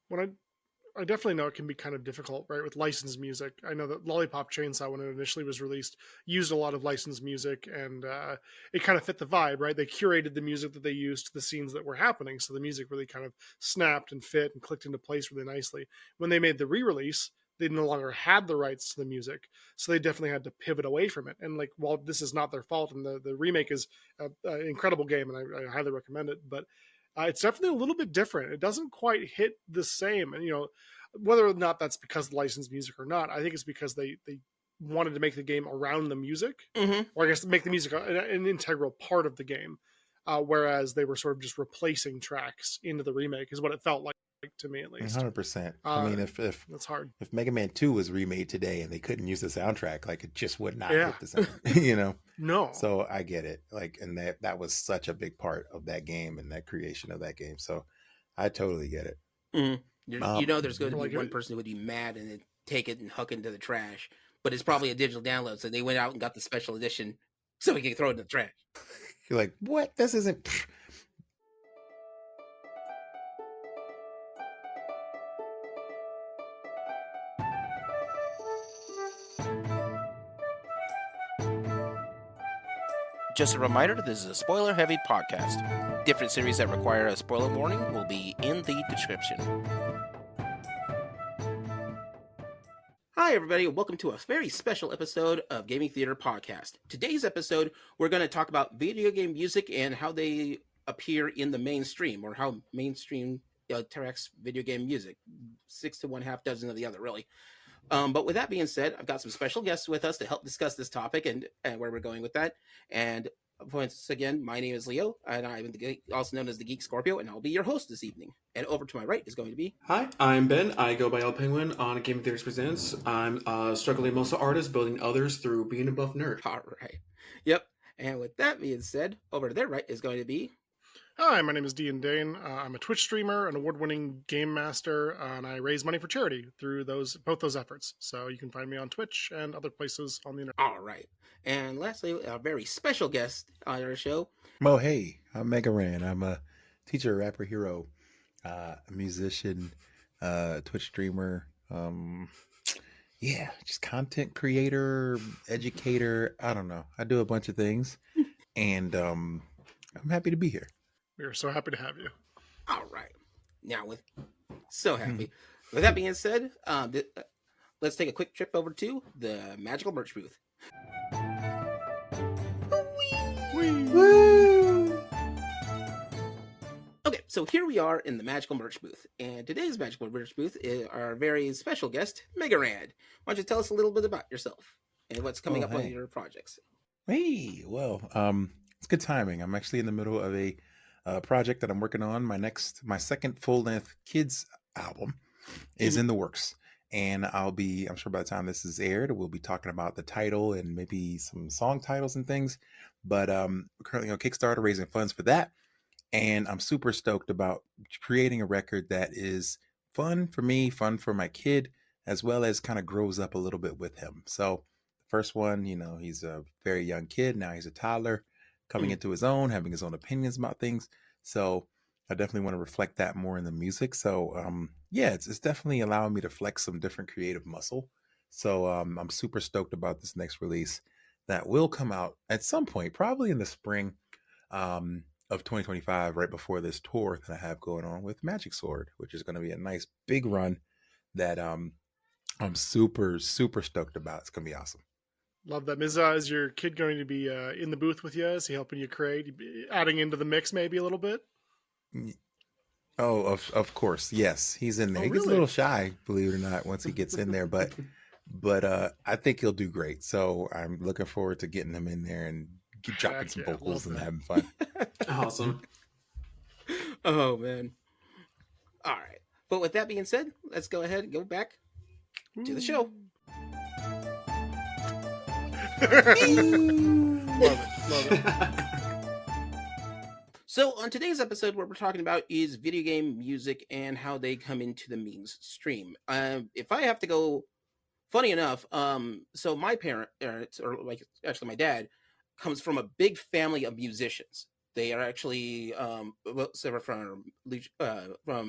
when I definitely know it can be kind of difficult, right, with licensed music. I know that Lollipop Chainsaw, when it initially was released, used a lot of licensed music, and it kind of fit the vibe, right? They curated the music that they used to the scenes that were happening, so the music really kind of snapped and fit and clicked into place really nicely. When they made the re-release, they no longer had the rights to the music, so they definitely had to pivot away from it. And like, while this is not their fault, and the remake is an incredible game, and I highly recommend it, but it's definitely a little bit different. It doesn't quite hit the same, and whether or not that's because of licensed music or not, I think it's because they wanted to make the game around the music, Mm-hmm. or I guess make the music an integral part of the game, whereas they were sort of just replacing tracks into the remake, is what it felt like to me at least. 100%. I Uh, mean, if that's hard. if Mega Man 2 was remade today and they couldn't use the soundtrack, like it just would not Yeah. hit the same, No. So I get it. Like, and that was such a big part of that game and that creation of that game. So I totally get it. Mm-hmm. There's going to be Like one person who would be mad and then take it and huck it into the trash, but it's probably a digital download, so they went out and got the special edition so we can throw it in the trash. You're like, what? This isn't. Just a reminder, this is a spoiler-heavy podcast. Different series that require a spoiler warning will be in the description. Hi, everybody, and welcome to a very special episode of Gaming Theater Podcast. Today's episode, we're going to talk about video game music and how they appear in the mainstream, or how mainstream interacts video game music. 6 to 1/2 dozen of the other, really. But with that being said, I've got some special guests with us to help discuss this topic and where we're going with that. And once again, my name is Leo, and I'm also known as the Geek Scorpio, and I'll be your host this evening. And over to my right is going to be... Hi, I'm Ben. I go by El Penguin on Game Theories Presents. I'm a struggling Mosa artist building others through being a buff nerd. All right. Yep. And with that being said, over to their right is going to be... Hi, my name is DandDaine. I'm a Twitch streamer, an award-winning game master, and I raise money for charity through both those efforts. So you can find me on Twitch and other places on the internet. All right. And lastly, a very special guest on our show. Oh, hey, I'm Mega Ran. I'm a teacher, rapper, hero, a musician, Twitch streamer. Just content creator, educator. I don't know. I do a bunch of things, and I'm happy to be here. We are so happy to have you. All right. Now, so happy. With that being said, let's take a quick trip over to the magical merch booth. Woo! Okay, so here we are in the magical merch booth, and today's magical merch booth is our very special guest, Mega Rand. Why don't you tell us a little bit about yourself and what's coming up on your projects? Hey, well, it's good timing. I'm actually in the middle of a project that I'm working on. My second full-length kids album is in the works, and I'm sure by the time this is aired, we'll be talking about the title and maybe some song titles and things. But we're currently on Kickstarter raising funds for that, and I'm super stoked about creating a record that is fun for me, fun for my kid, as well as kind of grows up a little bit with him. So the first one, he's a very young kid. Now he's a toddler, coming into his own, having his own opinions about things. So I definitely want to reflect that more in the music. So it's definitely allowing me to flex some different creative muscle. So I'm super stoked about this next release that will come out at some point, probably in the spring of 2025, right before this tour that I have going on with Magic Sword, which is going to be a nice big run that I'm super, super stoked about. It's going to be awesome. Love that. Is your kid going to be in the booth with you? Is he helping you create, adding into the mix maybe a little bit? Oh, of course. Yes, he's in there. He gets a little shy, believe it or not, once he gets in there, but I think he'll do great. So I'm looking forward to getting him in there and dropping some vocals and having fun. Awesome. Oh, man. All right. But with that being said, let's go ahead and go back to the show. Love it. So on today's episode, what we're talking about is video game music and how they come into the memes stream. If I have to go, funny enough, so my parents, or like actually my dad, comes from a big family of musicians. They are actually several from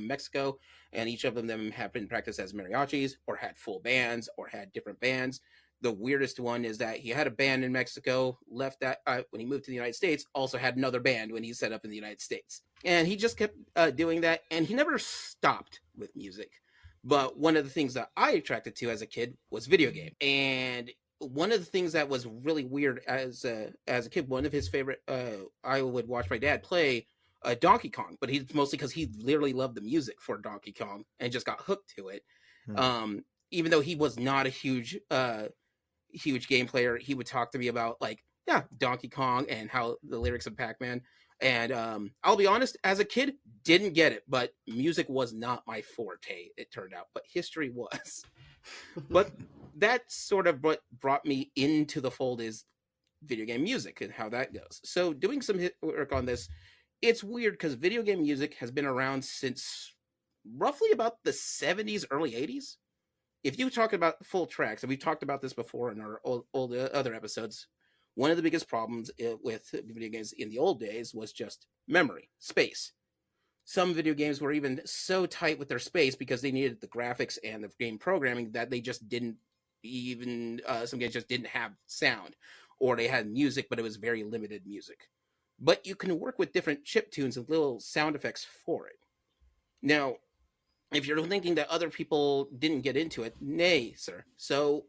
Mexico, and each of them have been practiced as mariachis, or had full bands, or had different bands. The weirdest one is that he had a band in Mexico, left that when he moved to the United States, also had another band when he set up in the United States. And he just kept doing that, and he never stopped with music. But one of the things that I attracted to as a kid was video game. And one of the things that was really weird as a kid, one of his favorite, I would watch my dad play Donkey Kong, but he's mostly because he literally loved the music for Donkey Kong and just got hooked to it. Even though he was not a huge game player, he would talk to me about Donkey Kong and how the lyrics of Pac-Man. And I'll be honest, as a kid, didn't get it, but music was not my forte, it turned out, but history was. But that's sort of what brought me into the fold is video game music and how that goes. So doing some work on this, it's weird because video game music has been around since roughly about the 70s, early 80s. If you talk about full tracks, and we've talked about this before in our old other episodes, one of the biggest problems with video games in the old days was just memory, space. Some video games were even so tight with their space because they needed the graphics and the game programming that they just didn't even, some games just didn't have sound, or they had music, but it was very limited music. But you can work with different chip tunes and little sound effects for it. Now, if you're thinking that other people didn't get into it, nay, sir. So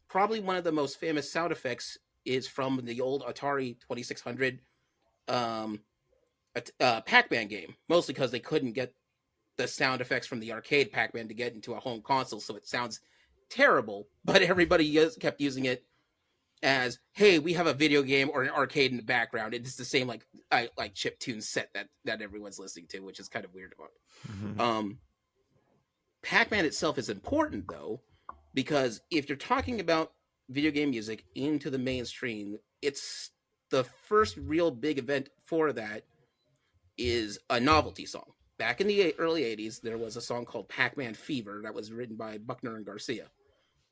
probably one of the most famous sound effects is from the old Atari 2600 Pac-Man game, mostly because they couldn't get the sound effects from the arcade Pac-Man to get into a home console, so it sounds terrible, but everybody kept using it as, hey, we have a video game or an arcade in the background. It's the same like chiptune set that everyone's listening to, which is kind of weird about it. Mm-hmm. Pac-Man itself is important, though, because if you're talking about video game music into the mainstream, it's the first real big event for that is a novelty song. Back in the early 80s, there was a song called Pac-Man Fever that was written by Buckner and Garcia.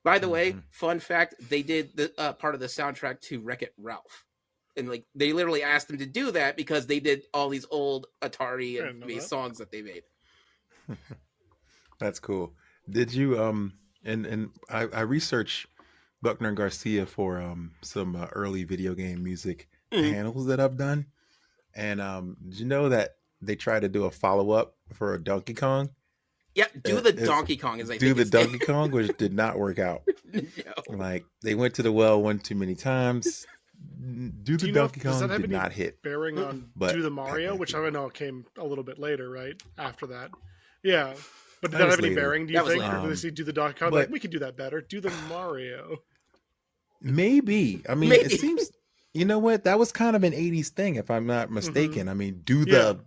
By the way, fun fact, they did the part of the soundtrack to Wreck-It Ralph. And they literally asked them to do that because they did all these old Atari and songs that they made. That's cool. Did you and I researched Buckner and Garcia for some early video game music panels that I've done. And did you know that they tried to do a follow-up for a Donkey Kong? Yeah, Donkey Kong as I do think the Donkey Kong, which did not work out. No. They went to the well one too many times. Donkey Kong did not hit. Bearing on But Do the Mario, which I know came a little bit later, right after that. Yeah, but did That that was have any later. bearing? Do you That was think, later. or did they see Do the Donkey Kong? But- We could do that better. Do the Mario. Maybe. I mean, Maybe. it seems. You know what? That was kind of an '80s thing, if I'm not mistaken. I mean, do the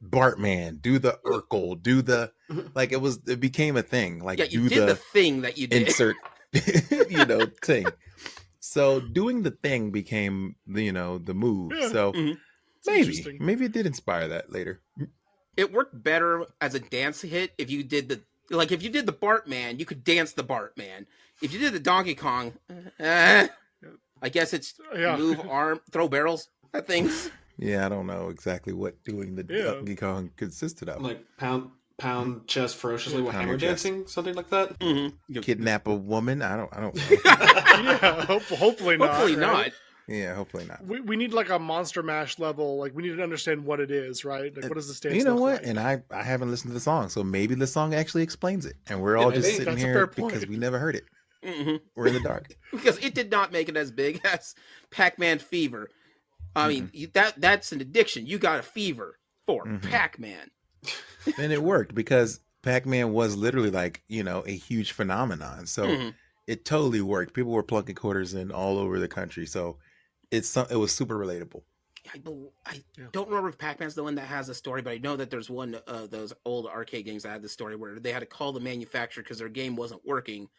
Bartman, do the Urkel, do the it became a thing. Like, Yeah, you do did the thing that you did. insert, thing. So doing the thing became the move. Yeah. So Mhm. Interesting. maybe it did inspire that later. It worked better as a dance hit if you did the Bartman, you could dance the Bartman. If you did the Donkey Kong, I guess it's move, arm, throw barrels at things. Yeah, I don't know exactly what doing the Yeah. Donkey Kong consisted of. Like pound chest ferociously with Pound hammer your chest. dancing, something like that. Mm-hmm. Kidnap a woman? I don't know. Yeah, hopefully not. Hopefully right? not. Yeah, hopefully not. We need like a Monster Mash level. Like we need to understand what it is, right? Like what does the stance? You know look what? like? And I haven't listened to the song, so maybe the song actually explains it, and we're all It may just be. sitting That's a here fair point. because we never heard it. Mm-hmm. We're in the dark. Because it did not make it as big as Pac-Man Fever. I mean, that's an addiction. You got a fever for Pac-Man. And it worked because Pac-Man was literally a huge phenomenon. So it totally worked. People were plunking quarters in all over the country. So it was super relatable. I don't remember if Pac-Man's the one that has a story, but I know that there's one of those old arcade games that had the story where they had to call the manufacturer because their game wasn't working.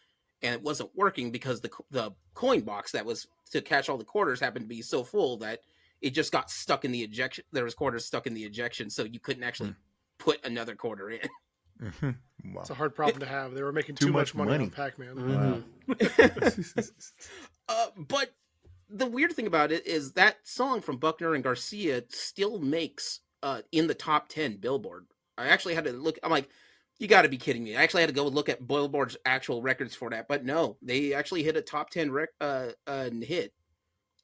And it wasn't working because the coin box that was to catch all the quarters happened to be so full that it just got stuck in the ejection. There was quarters stuck in the ejection, so you couldn't actually put another quarter in. Wow. It's a hard problem to have. They were making too much money on Pac-Man. Wow. But the weird thing about it is that song from Buckner and Garcia still makes in the top 10 Billboard. I actually had to look. I'm like, you got to be kidding me. I actually had to go look at Billboard's actual records for that, but no, they actually hit a top 10 hit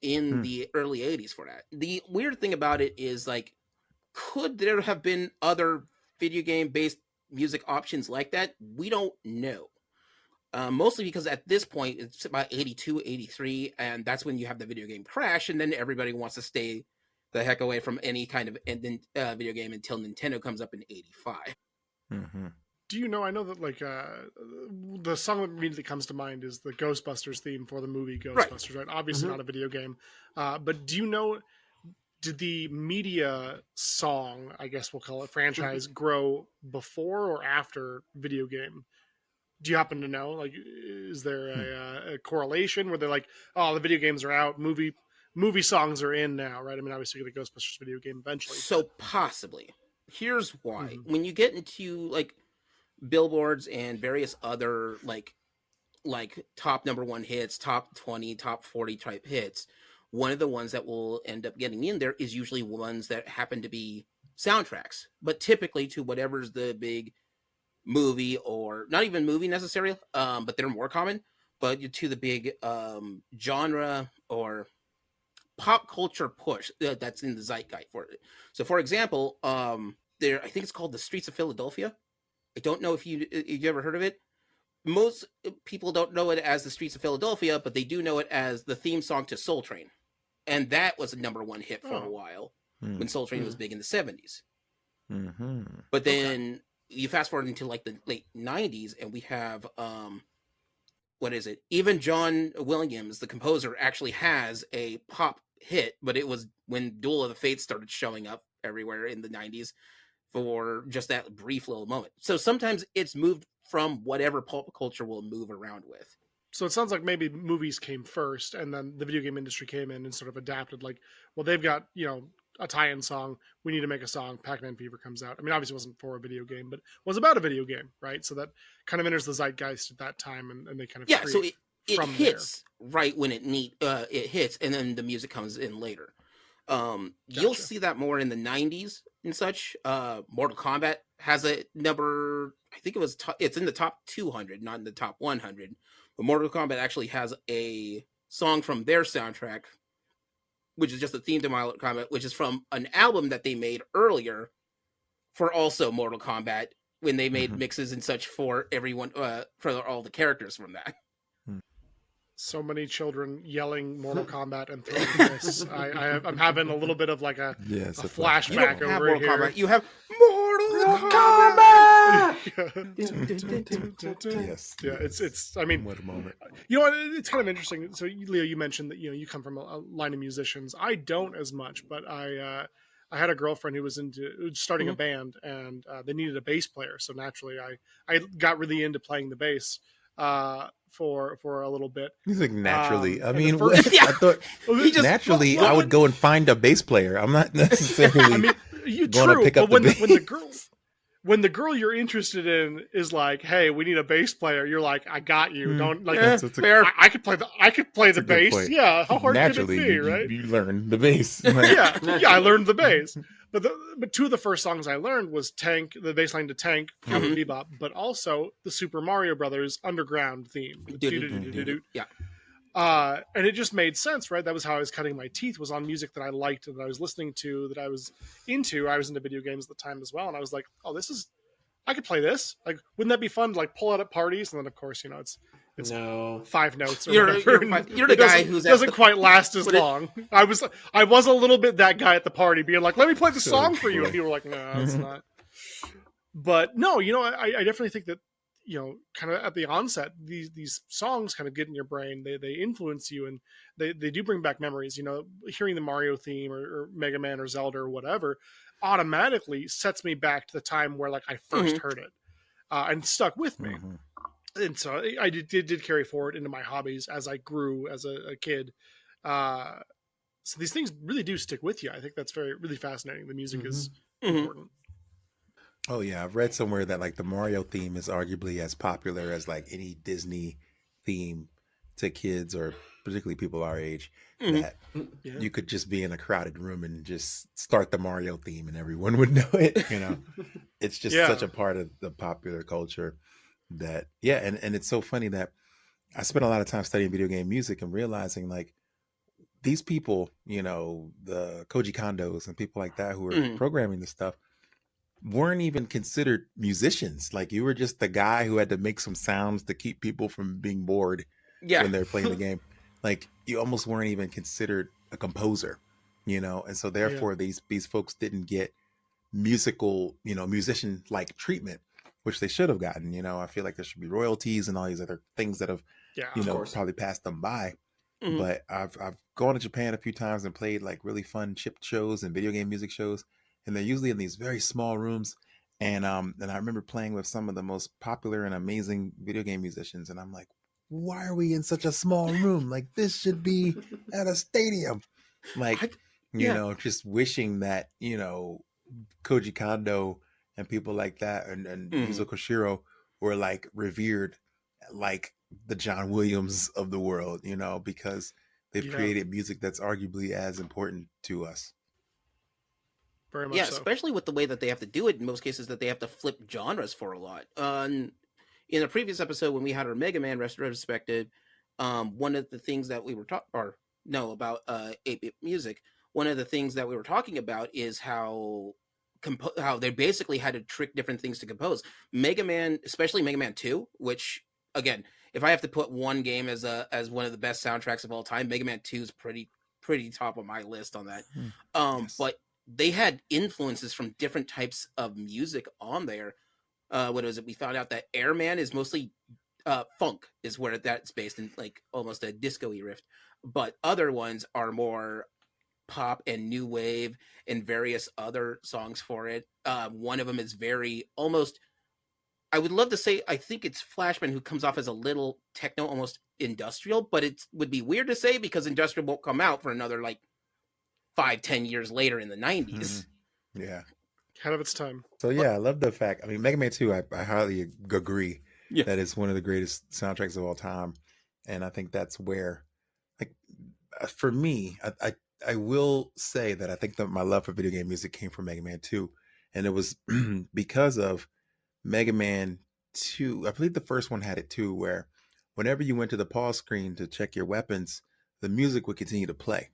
in the early 80s for that. The weird thing about it is, like, could there have been other video game based music options like that? We don't know. Mostly because at this point it's about 82, 83, and that's when you have the video game crash, and then everybody wants to stay the heck away from any kind of video game until Nintendo comes up in 85. Mm-hmm. Do you know? I know that like the song that immediately comes to mind is the Ghostbusters theme for the movie Ghostbusters, right? Obviously not a video game, but do you know? Did the media song, I guess we'll call it, franchise, grow before or after video game? Do you happen to know? Like, is there a correlation where they're like, oh, the video games are out, movie songs are in now, right? I mean, obviously the Ghostbusters video game eventually. So possibly. Here's why. When you get into like billboards and various other like top number 1 hits, top 20, top 40 type hits, one of the ones that will end up getting in there is usually ones that happen to be soundtracks, but typically to whatever's the big movie, or not even movie necessarily, but they're more common, but to the big genre or pop culture push that's in the zeitgeist for it. So for example, there, I think it's called The Streets of Philadelphia. I don't know if you ever heard of it. Most people don't know it as The Streets of Philadelphia, but they do know it as the theme song to Soul Train, and that was a number 1 hit for a while when Soul Train was big in the 70s. But then you fast forward into like the late 90s, and we have what is it? Even John Williams, the composer, actually has a pop hit, but it was when Duel of the Fates started showing up everywhere in the 90s for just that brief little moment. So sometimes it's moved from whatever pop culture will move around with. So it sounds like maybe movies came first, and then the video game industry came in and sort of adapted. Like, well, they've got, you know, a tie-in song. We need to make a song. Pac-Man Fever comes out. I mean, obviously it wasn't for a video game, but was about a video game, right? So that kind of enters the zeitgeist at that time, and they kind of so it hits there. right when it hits, and then the music comes in later. You'll see that more in the 90s and such. Mortal Kombat has a number, I think it's in the top 200, not in the top 100. But Mortal Kombat actually has a song from their soundtrack, which is just a theme to Mortal Kombat, which is from an album that they made earlier for also Mortal Kombat, when they made mixes and such for everyone, for all the characters from that. So many children yelling Mortal Kombat and throwing fists. I'm having a little bit of like a flashback over here. Kombat. You have Mortal Kombat. Yes. Yeah, it's. I mean, what a moment. You know what? It's kind of interesting. So, Leo, you mentioned that you come from a line of musicians. I don't as much, but I had a girlfriend who was starting a band, and they needed a bass player. So naturally, I got really into playing the bass. For a little bit. He's like, naturally. I mean, I thought naturally I would go and find a bass player. I'm not necessarily. I mean, going to pick up when the when the girl you're interested in is like, "Hey, we need a bass player," you're like, "I got you." Don't like. I could play the bass. Point. Yeah, how hard naturally, can it be, right? You learn the bass. yeah, I learned the bass. But two of the first songs I learned was Tank, the bass line to Tank, Cowboy Bebop, but also the Super Mario Brothers Underground theme. Yeah. And it just made sense, right? That was how I was cutting my teeth, was on music that I liked and that I was listening to, that I was into. I was into video games at the time as well. And I was like, oh, I could play this. Like, wouldn't that be fun to like pull out at parties? And then of course, it's no 5 notes or whatever. You're the guy who doesn't quite last as long. I was a little bit that guy at the party being like, let me play the song for you. And people were like, no, it's not. But no, I definitely think that, kind of at the onset, these songs kind of get in your brain. They influence you, and they do bring back memories. Hearing the Mario theme or Mega Man or Zelda or whatever automatically sets me back to the time where like I first heard it and stuck with me. And so I did carry forward into my hobbies as I grew as a kid. So these things really do stick with you. I think that's really fascinating. The music is important. Oh yeah, I've read somewhere that like the Mario theme is arguably as popular as like any Disney theme to kids, or particularly people our age, Mhm. that Yeah. you could just be in a crowded room and just start the Mario theme and everyone would know it. It's just such Yeah. a part of the popular culture that, yeah. And it's so funny that I spent a lot of time studying video game music and realizing, like, these people, the Koji Kondos and people like that who are Mhm. programming this stuff, weren't even considered musicians. Like, you were just the guy who had to make some sounds to keep people from being bored Yeah. when they're playing the game. Like, you almost weren't even considered a composer, and so Yeah. therefore these folks didn't get musical, musician like treatment, which they should have gotten. I feel like there should be royalties and all these other things that have, Yeah. Of course. probably passed them by. Mhm. But I've gone to Japan a few times and played like really fun chip shows and video game music shows, and they're usually in these very small rooms. And I remember playing with some of the most popular and amazing video game musicians, and I'm like, why are we in such a small room? Like, this should be at a stadium. Like, I- yeah. just wishing that, Koji Kondo and people like that, and Mhm. Yuzo Koshiro were like revered, like the John Williams of the world, because they've Yeah. created music that's arguably as important to us. Very much Yeah, so. especially with the way that they have to do it in most cases, that they have to flip genres for a lot. In a previous episode when we had our Mega Man retrospective, one of the things that we were about 8-bit music, one of the things that we were talking about is how how they basically had to trick different things to compose. Mega Man, especially Mega Man 2, which again, if I have to put one game as one of the best soundtracks of all time, Mega Man 2 is pretty top of my list on that. Yes. But they had influences from different types of music on there. What was it? We found out that Airman is mostly funk, is where that's based in, like almost a disco-y riff. But other ones are more pop and new wave and various other songs for it. One of them is very almost, I would love to say, I think it's Flashman who comes off as a little techno, almost industrial, but it would be weird to say because industrial won't come out for another like 5-10 years later in the 90s. Yeah. Ahead of its time. So yeah, I love the fact. I mean, Mega Man 2, I highly agree Yeah. that it's one of the greatest soundtracks of all time, and I think that's where, like, for me, I will say that I think that my love for video game music came from Mega Man 2, and it was because of Mega Man 2. I believe the first one had it too, where whenever you went to the pause screen to check your weapons, the music would continue to play.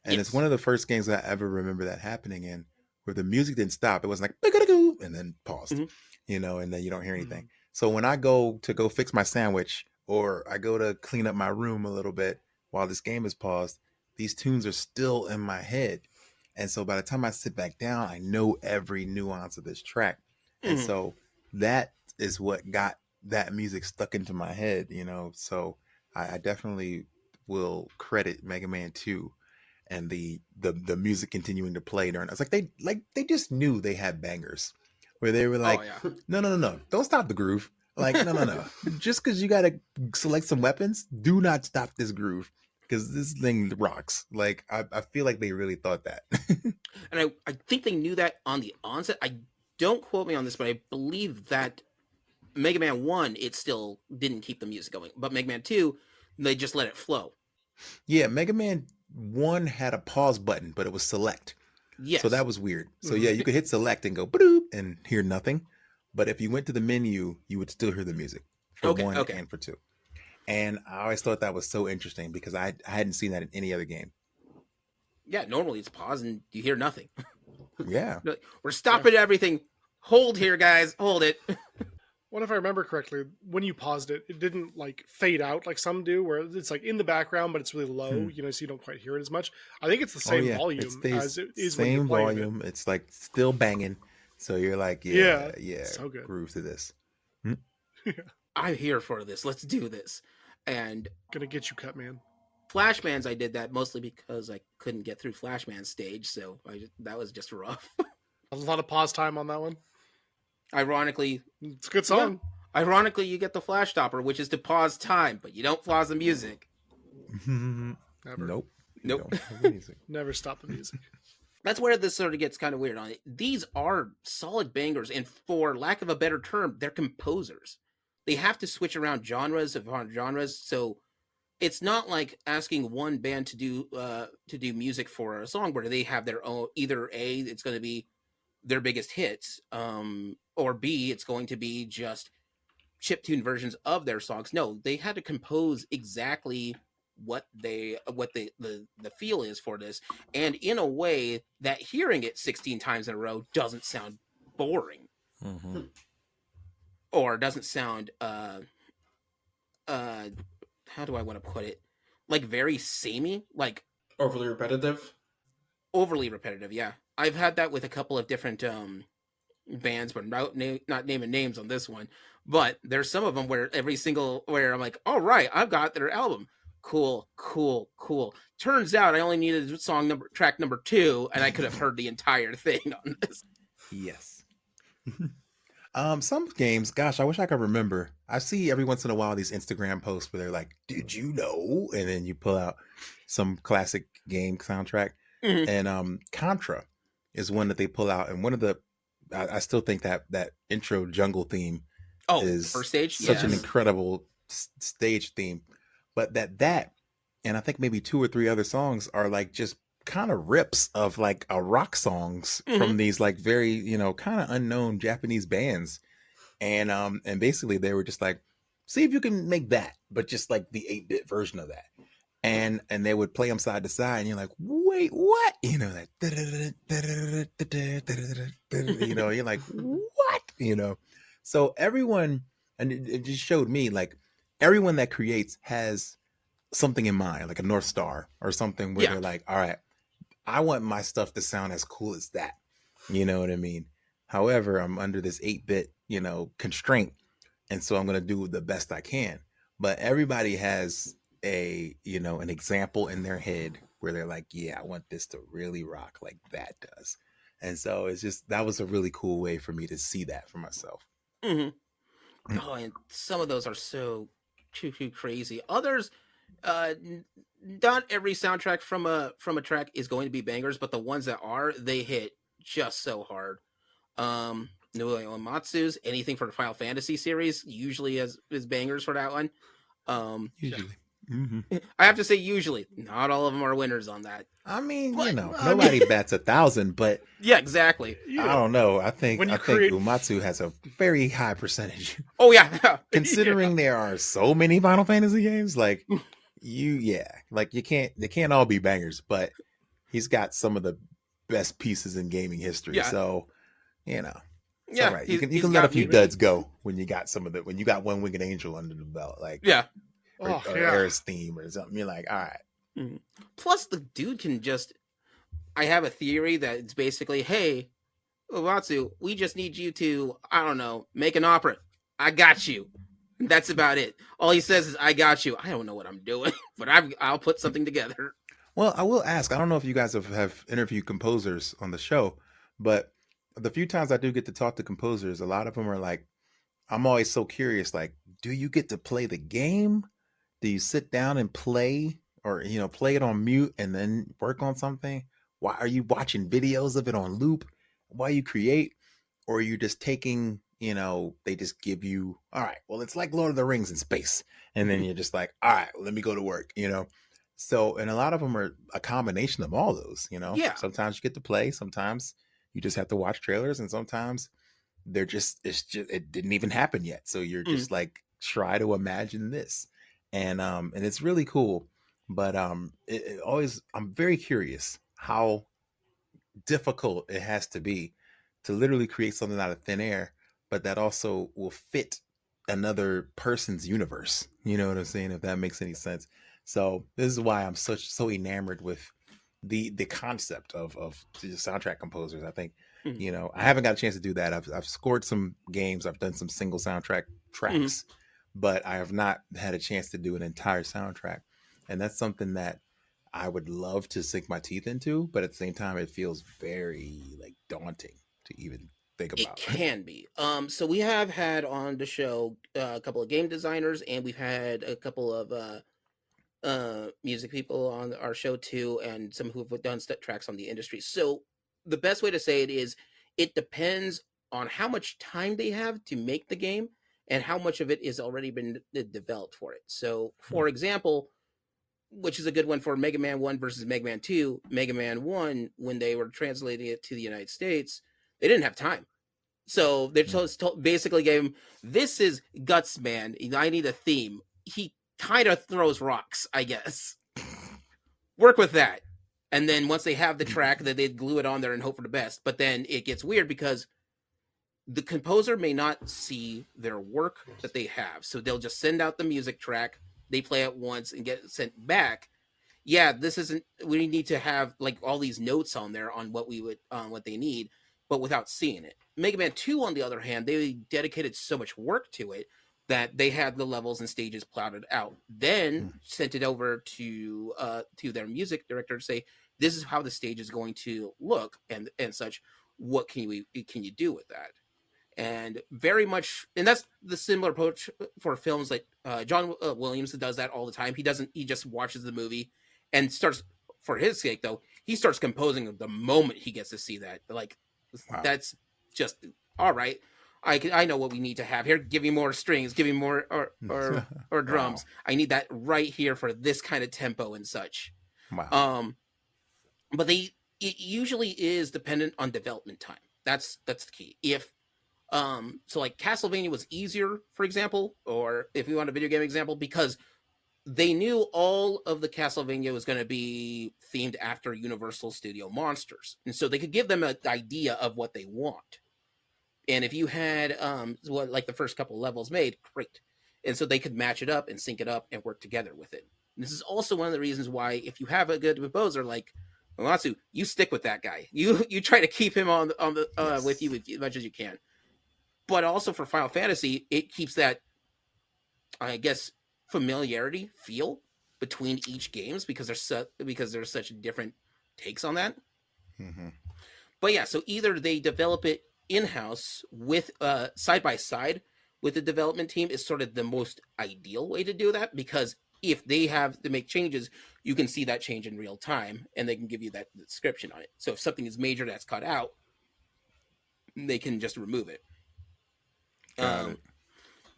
And it's Yes. one of the first games I ever remember that happening in, where the music didn't stop. It wasn't like "Boo-goo-goo," and then paused, Mhm. and then you don't hear anything. So when I go fix my sandwich, or I go to clean up my room a little bit while this game is paused, these tunes are still in my head. And so by the time I sit back down, I know every nuance of this track. And Mhm. so that is what got that music stuck into my head, So I definitely will credit Mega Man 2 and the music continuing to play during. I was they just knew they had bangers where they were like, Oh yeah. no, don't stop the groove. Like, no. Just because you got to select some weapons, do not stop this groove, because this thing rocks. Like, I feel like they really thought that. And I think they knew that on the onset. I don't quote me on this, but I believe that Mega Man 1, it still didn't keep the music going. But Mega Man 2, they just let it flow. Yeah, Mega Man 1 had a pause button, but it was select. Yes. So that was weird. So Mhm. yeah, you could hit select and go boop and hear nothing. But if you went to the menu, you would still hear the music for Okay, 1 okay. and for 2. And I always thought that was so interesting because I hadn't seen that in any other game. Yeah, normally it's pause and you hear nothing. Yeah. Like, we're stopping everything. Hold here, guys. Hold it. What if I remember correctly? When you paused it, it didn't like fade out like some do, where it's like in the background, but it's really low, so you don't quite hear it as much. I think it's the same It volume stays as it is when you're same playing volume. It's like still banging. So you're like, yeah, so good. groove to this. I'm here for this. Let's do this. And Gonna get you cut, man. Flashman's, I did that mostly because I couldn't get through Flashman's stage, so that was just rough. A lot of pause time on that one. Ironically, It's a good song. you get the flash stopper, which is to pause time, but you don't pause the music. Never. Nope. You Nope. don't have the music. Never stop the music. That's where this sort of gets kind of weird on it. These are solid bangers, and for lack of a better term, they're composers. They have to switch around genres upon genres. So it's not like asking one band to do music for a song where they have their own, either A, it's going to be their biggest hits, or B, it's going to be just chiptune versions of their songs. No, they had to compose exactly what the feel is for this, and in a way that hearing it 16 times in a row doesn't sound boring, Mm-hmm. or doesn't sound how do I want to put it, like very samey, like Overly repetitive. overly repetitive. Yeah, I've had that with a couple of different bands, but not naming names on this one. But there's some of them where where I'm like, all right, I've got their album. Cool, cool, cool. Turns out I only needed track number 2, and I could have heard the entire thing on this. Yes. Some games, gosh, I wish I could remember. I see every once in a while these Instagram posts where they're like, "Did you know?" And then you pull out some classic game soundtrack. Mhm. And Contra is one that they pull out, and one of the I still think that intro jungle theme Oh, is first stage, such an yes. incredible stage theme. But that and I think maybe 2 or 3 other songs are like just kind of rips of like a rock songs from these like very, kind of unknown Japanese bands. And basically they were just like, see if you can make that, but just like the 8-bit version of that. And they would play them side to side, and you're like, wait, what? That you're like, what? So everyone, and it just showed me like everyone that creates has something in mind, like a North Star or something where Yeah. they're like, all right, I want my stuff to sound as cool as that. You know what I mean? However, I'm under this 8-bit, constraint. And so I'm going to do the best I can. But everybody has an example in their head where they're like, yeah, I want this to really rock like that does. And so that was a really cool way for me to see that for myself. Mm-hmm. Oh, and some of those are so too crazy. Others, not every soundtrack from a track is going to be bangers, but the ones that are, they hit just so hard. Nobuo Uematsu's anything for the Final Fantasy series usually is bangers for that one. Usually. Mm-hmm. I have to say, usually, not all of them are winners on that. I mean, But, nobody bats 1,000, but yeah, exactly. I don't know. I think create... Uematsu has a very high percentage. Oh yeah, Considering there are so many Final Fantasy games, like they can't all be bangers, but he's got some of the best pieces in gaming history. Yeah. So, it's yeah, all right. You can let a few duds go when you got when you got One Winged Angel under the belt, like yeah, or Aerith's theme or something. You're like, all right. Mm-hmm. Plus, the dude can just. I have a theory that it's basically, hey, Uematsu, we just need you to, I don't know, make an opera. I got you. That's about it. All he says is, I got you. I don't know what I'm doing, but I'll put something together. Well, I will ask. I don't know if you guys have interviewed composers on the show, but the few times I do get to talk to composers, a lot of them are like, I'm always so curious, like, do you get to play the game? Do you sit down and play or, play it on mute and then work on something? Why are you watching videos of it on loop while you create? Or are you just taking, they just give you, all right, well, it's like Lord of the Rings in space. And then you're just like, all right, well, let me go to work, So, and a lot of them are a combination of all those, Yeah. Sometimes you get to play, sometimes you just have to watch trailers, and sometimes it didn't even happen yet. So you're just like, try to imagine this. And it's really cool. But it always, I'm very curious how difficult it has to be to literally create something out of thin air, but that also will fit another person's universe. You know what I'm saying? If that makes any sense. So this is why I'm so enamored with the concept of the soundtrack composers. I think, I haven't got a chance to do that. I've scored some games. I've done some single soundtrack tracks, but I have not had a chance to do an entire soundtrack. And that's something that I would love to sink my teeth into, but at the same time, it feels very like daunting to even think about. It can be. So we have had on the show a couple of game designers, and we've had a couple of music people on our show too, and some who have done tracks on the industry. So the best way to say it is, it depends on how much time they have to make the game and how much of it is already been developed for it. So, for example, which is a good one for Mega Man 1 versus Mega Man 2. Mega Man 1, when they were translating it to the United States, they didn't have time. So they basically gave him, this is Guts Man. I need a theme. He kind of throws rocks, I guess. Work with that. And then once they have the track, then they'd glue it on there and hope for the best. But then it gets weird because the composer may not see their work that they have. So they'll just send out the music track. They play it once and get it sent back. Yeah, this isn't, we need to have like all these notes on there on what what they need, but without seeing it. Mega Man 2, on the other hand, they dedicated so much work to it that they had the levels and stages plotted out. Then sent it over to their music director to say, this is how the stage is going to look and such. What can you do with that? And very much, and that's the similar approach for films like John Williams does that all the time. He just watches the movie and starts, for his sake though, he starts composing the moment he gets to see that. Like, wow. That's just, all right, I know what we need to have here. Give me more strings, give me more or drums. Wow. I need that right here for this kind of tempo and such. Wow. But it usually is dependent on development time. That's the key. If so like Castlevania was easier, for example, or if we want a video game example, because they knew all of the Castlevania was going to be themed after Universal Studio monsters. And so they could give them an idea of what they want. And if you had like the first couple levels made, great. And so they could match it up and sync it up and work together with it. And this is also one of the reasons why, if you have a good composer like Uematsu, you stick with that guy. You try to keep him on the yes. with you as much as you can. But also for Final Fantasy, it keeps that, I guess, familiarity feel between each games because there's such different takes on that. Mm-hmm. But yeah, so either they develop it in-house with side by side with the development team is sort of the most ideal way to do that, because if they have to make changes, you can see that change in real time and they can give you that description on it. So if something is major that's cut out, they can just remove it.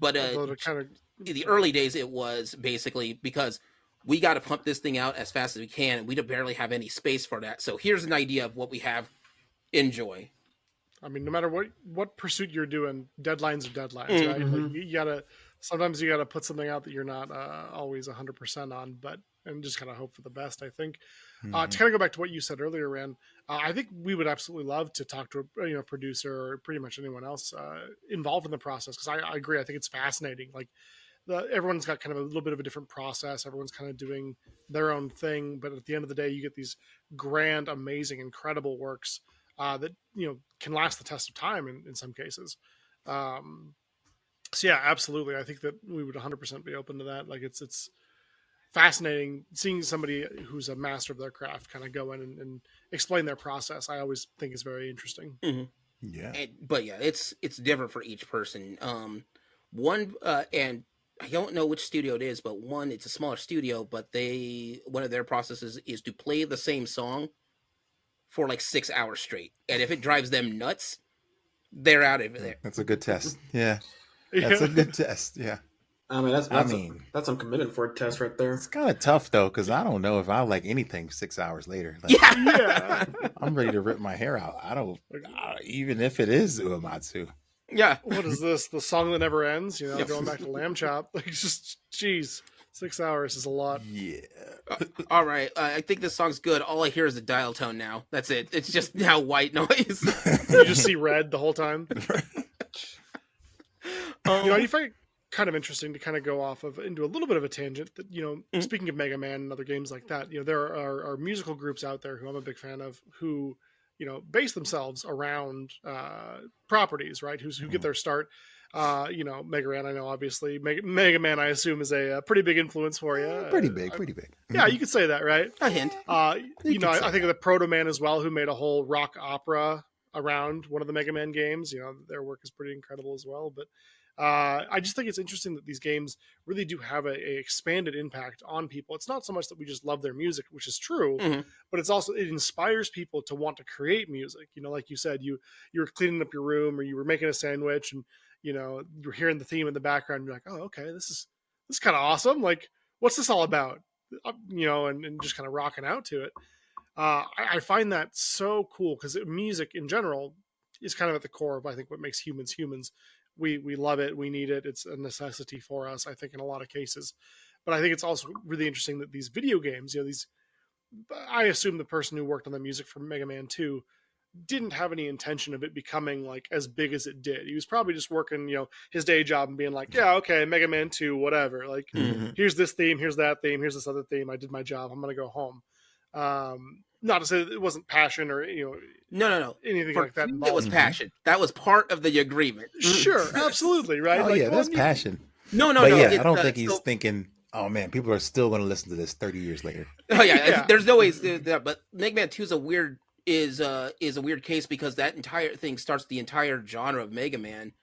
But in the early days, it was basically because we got to pump this thing out as fast as we can, and we don't barely have any space for that. So here's an idea of what we have. Enjoy. I mean, no matter what pursuit you're doing, deadlines are deadlines, right? Mm-hmm. Like sometimes you gotta put something out that you're not always 100% on, and just kind of hope for the best, I think. Mm-hmm. To kind of go back to what you said earlier, Rand, I think we would absolutely love to talk to a producer or pretty much anyone else involved in the process, because I agree. I think it's fascinating. Like everyone's got kind of a little bit of a different process. Everyone's kind of doing their own thing, but at the end of the day, you get these grand, amazing, incredible works that can last the test of time in some cases. So yeah, absolutely. I think that we would 100% be open to that. Like it's fascinating seeing somebody who's a master of their craft kind of go in and explain their process. I always think is very interesting. Mm-hmm. Yeah. But yeah, it's different for each person. One and I don't know which studio it is, but it's a smaller studio, but one of their processes is to play the same song for like 6 hours straight. And if it drives them nuts, they're out of there. That's a good test. Yeah. That's a good test. Yeah. I mean, that's I'm committed for a test right there. It's kind of tough though, because I don't know if I like anything 6 hours later. Like, yeah. I'm ready to rip my hair out. I don't, even if it is Uematsu. Yeah. What is this? The song that never ends? Going back to Lamb Chop. Like, just, geez, 6 hours is a lot. Yeah. All right. I think this song's good. All I hear is the dial tone now. That's it. It's just now white noise. You just see red the whole time. You find it kind of interesting to kind of go off of into a little bit of a tangent that, speaking of Mega Man and other games like that, there are musical groups out there who I'm a big fan of who, base themselves around properties, right? Who get their start. Mega Man, I know, obviously. Mega Man, I assume, is a pretty big influence for you. Pretty big. Yeah, you could say that, right? A hint. I think of the Proto Man as well, who made a whole rock opera around one of the Mega Man games. Their work is pretty incredible as well. But I just think it's interesting that these games really do have a expanded impact on people. It's not so much that we just love their music, which is true, but it's also, it inspires people to want to create music. Like you said, you were cleaning up your room or you were making a sandwich and, you're hearing the theme in the background. You're like, oh, okay, this is kind of awesome. Like, what's this all about? and just kind of rocking out to it. I find that so cool because music in general is kind of at the core of, I think, what makes humans humans. We love it, we need it, it's a necessity for us, I think, in a lot of cases. But I think it's also really interesting that these video games, I assume the person who worked on the music for Mega Man 2 didn't have any intention of it becoming like as big as it did. He was probably just working, his day job and being like, yeah, okay, Mega Man 2, whatever. Like, here's this theme, here's that theme, here's this other theme. I did my job. I'm going to go home. Not to say that it wasn't passion or, no. anything like that involved. It was passion. That was part of the agreement. Sure, absolutely, right? Oh, yeah, there's passion. No. But yeah, I don't think he's thinking, oh man, people are still going to listen to this 30 years later. Oh yeah. There's no ways to do that. But Mega Man 2 is a weird case because that entire thing starts the entire genre of Mega Man.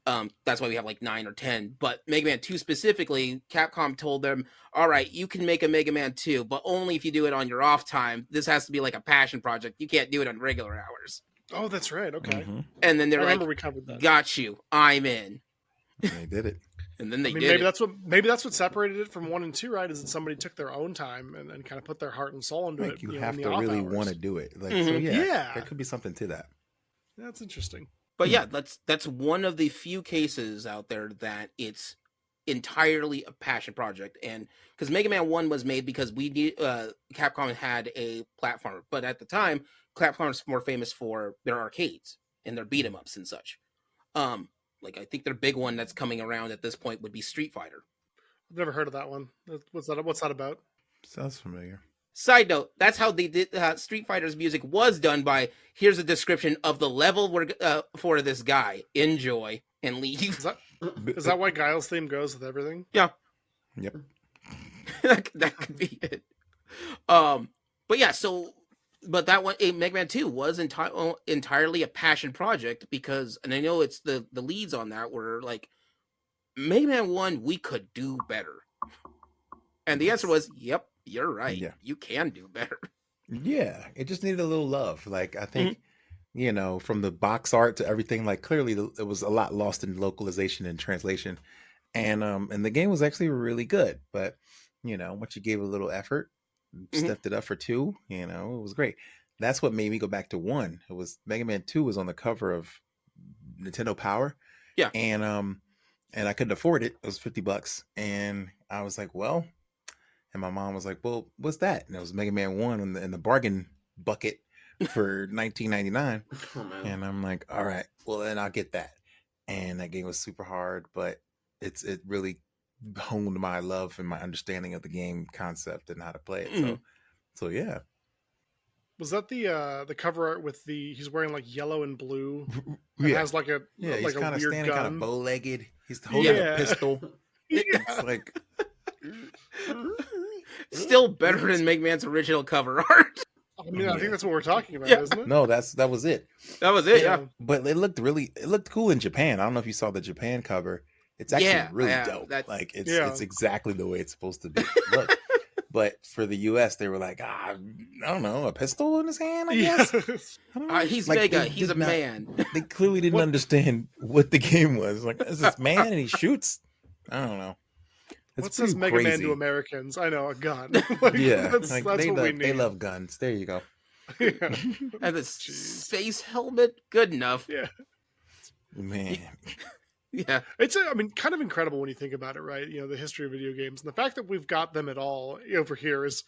That's why we have like 9 or 10. But Mega Man 2 specifically, Capcom told them, all right, you can make a Mega Man 2, but only if you do it on your off time. This has to be like a passion project. You can't do it on regular hours. Oh, that's right. Okay. And then they're I like, remember we covered that. Got you. I'm in. And they did it. And then they did maybe it. maybe that's what separated it from 1 and 2, right? Is that somebody took their own time and kind of put their heart and soul into it. You have to really want to do it. Like, so yeah, there could be something to that. That's interesting. But yeah, that's one of the few cases out there that it's entirely a passion project. And because Mega Man 1 was made because Capcom had a platformer, but at the time, Capcom was more famous for their arcades and their beat 'em ups and such. Like I think their big one that's coming around at this point would be Street Fighter. I've never heard of that one. What's that about? Sounds familiar. Side note, that's how they did Street Fighter's music was done by, here's a description of the level for this guy. Enjoy and leave. Is that why Guile's theme goes with everything? Yeah. Yep. that could be it. But yeah, but that one, Mega Man 2 was entirely a passion project because, and I know it's the leads on that were like, Mega Man 1, we could do better. And the answer was, yep, you're right. Yeah. You can do better. Yeah, it just needed a little love. Like, I think, from the box art to everything, like clearly it was a lot lost in localization and translation. And the game was actually really good. But, once you gave it a little effort, stepped it up for 2, it was great. That's what made me go back to 1. It was Mega Man 2 was on the cover of Nintendo Power. Yeah. And I couldn't afford it. It was $50. And I was like, well, and my mom was like, well, what's that? And it was Mega Man 1 in the bargain bucket for $19.99. Oh, man. And I'm like, all right, well, then I'll get that. And that game was super hard, but it really honed my love and my understanding of the game concept and how to play it. So yeah. Was that the cover art with he's wearing like yellow and blue? Yeah. Has like he's kind of weird standing gun. kind of bow-legged. He's holding a pistol. It's like still better than Mega Man's original cover art. I mean, I think that's what we're talking about, isn't it? No, that was it. That was it, yeah. But it looked cool in Japan. I don't know if you saw the Japan cover. It's actually really dope. Like it's exactly the way it's supposed to be. Look. But for the U.S., they were like, I don't know, a pistol in his hand, I guess? He's like, Mega. He's a man. They clearly didn't understand what the game was. Like, is this man and he shoots? I don't know. What says Mega Man to Americans? I know, a gun. That's what we need. They love guns. There you go. And the space helmet, good enough. Yeah. Man. Yeah. It's, kind of incredible when you think about it, right? The history of video games. And the fact that we've got them at all over here is,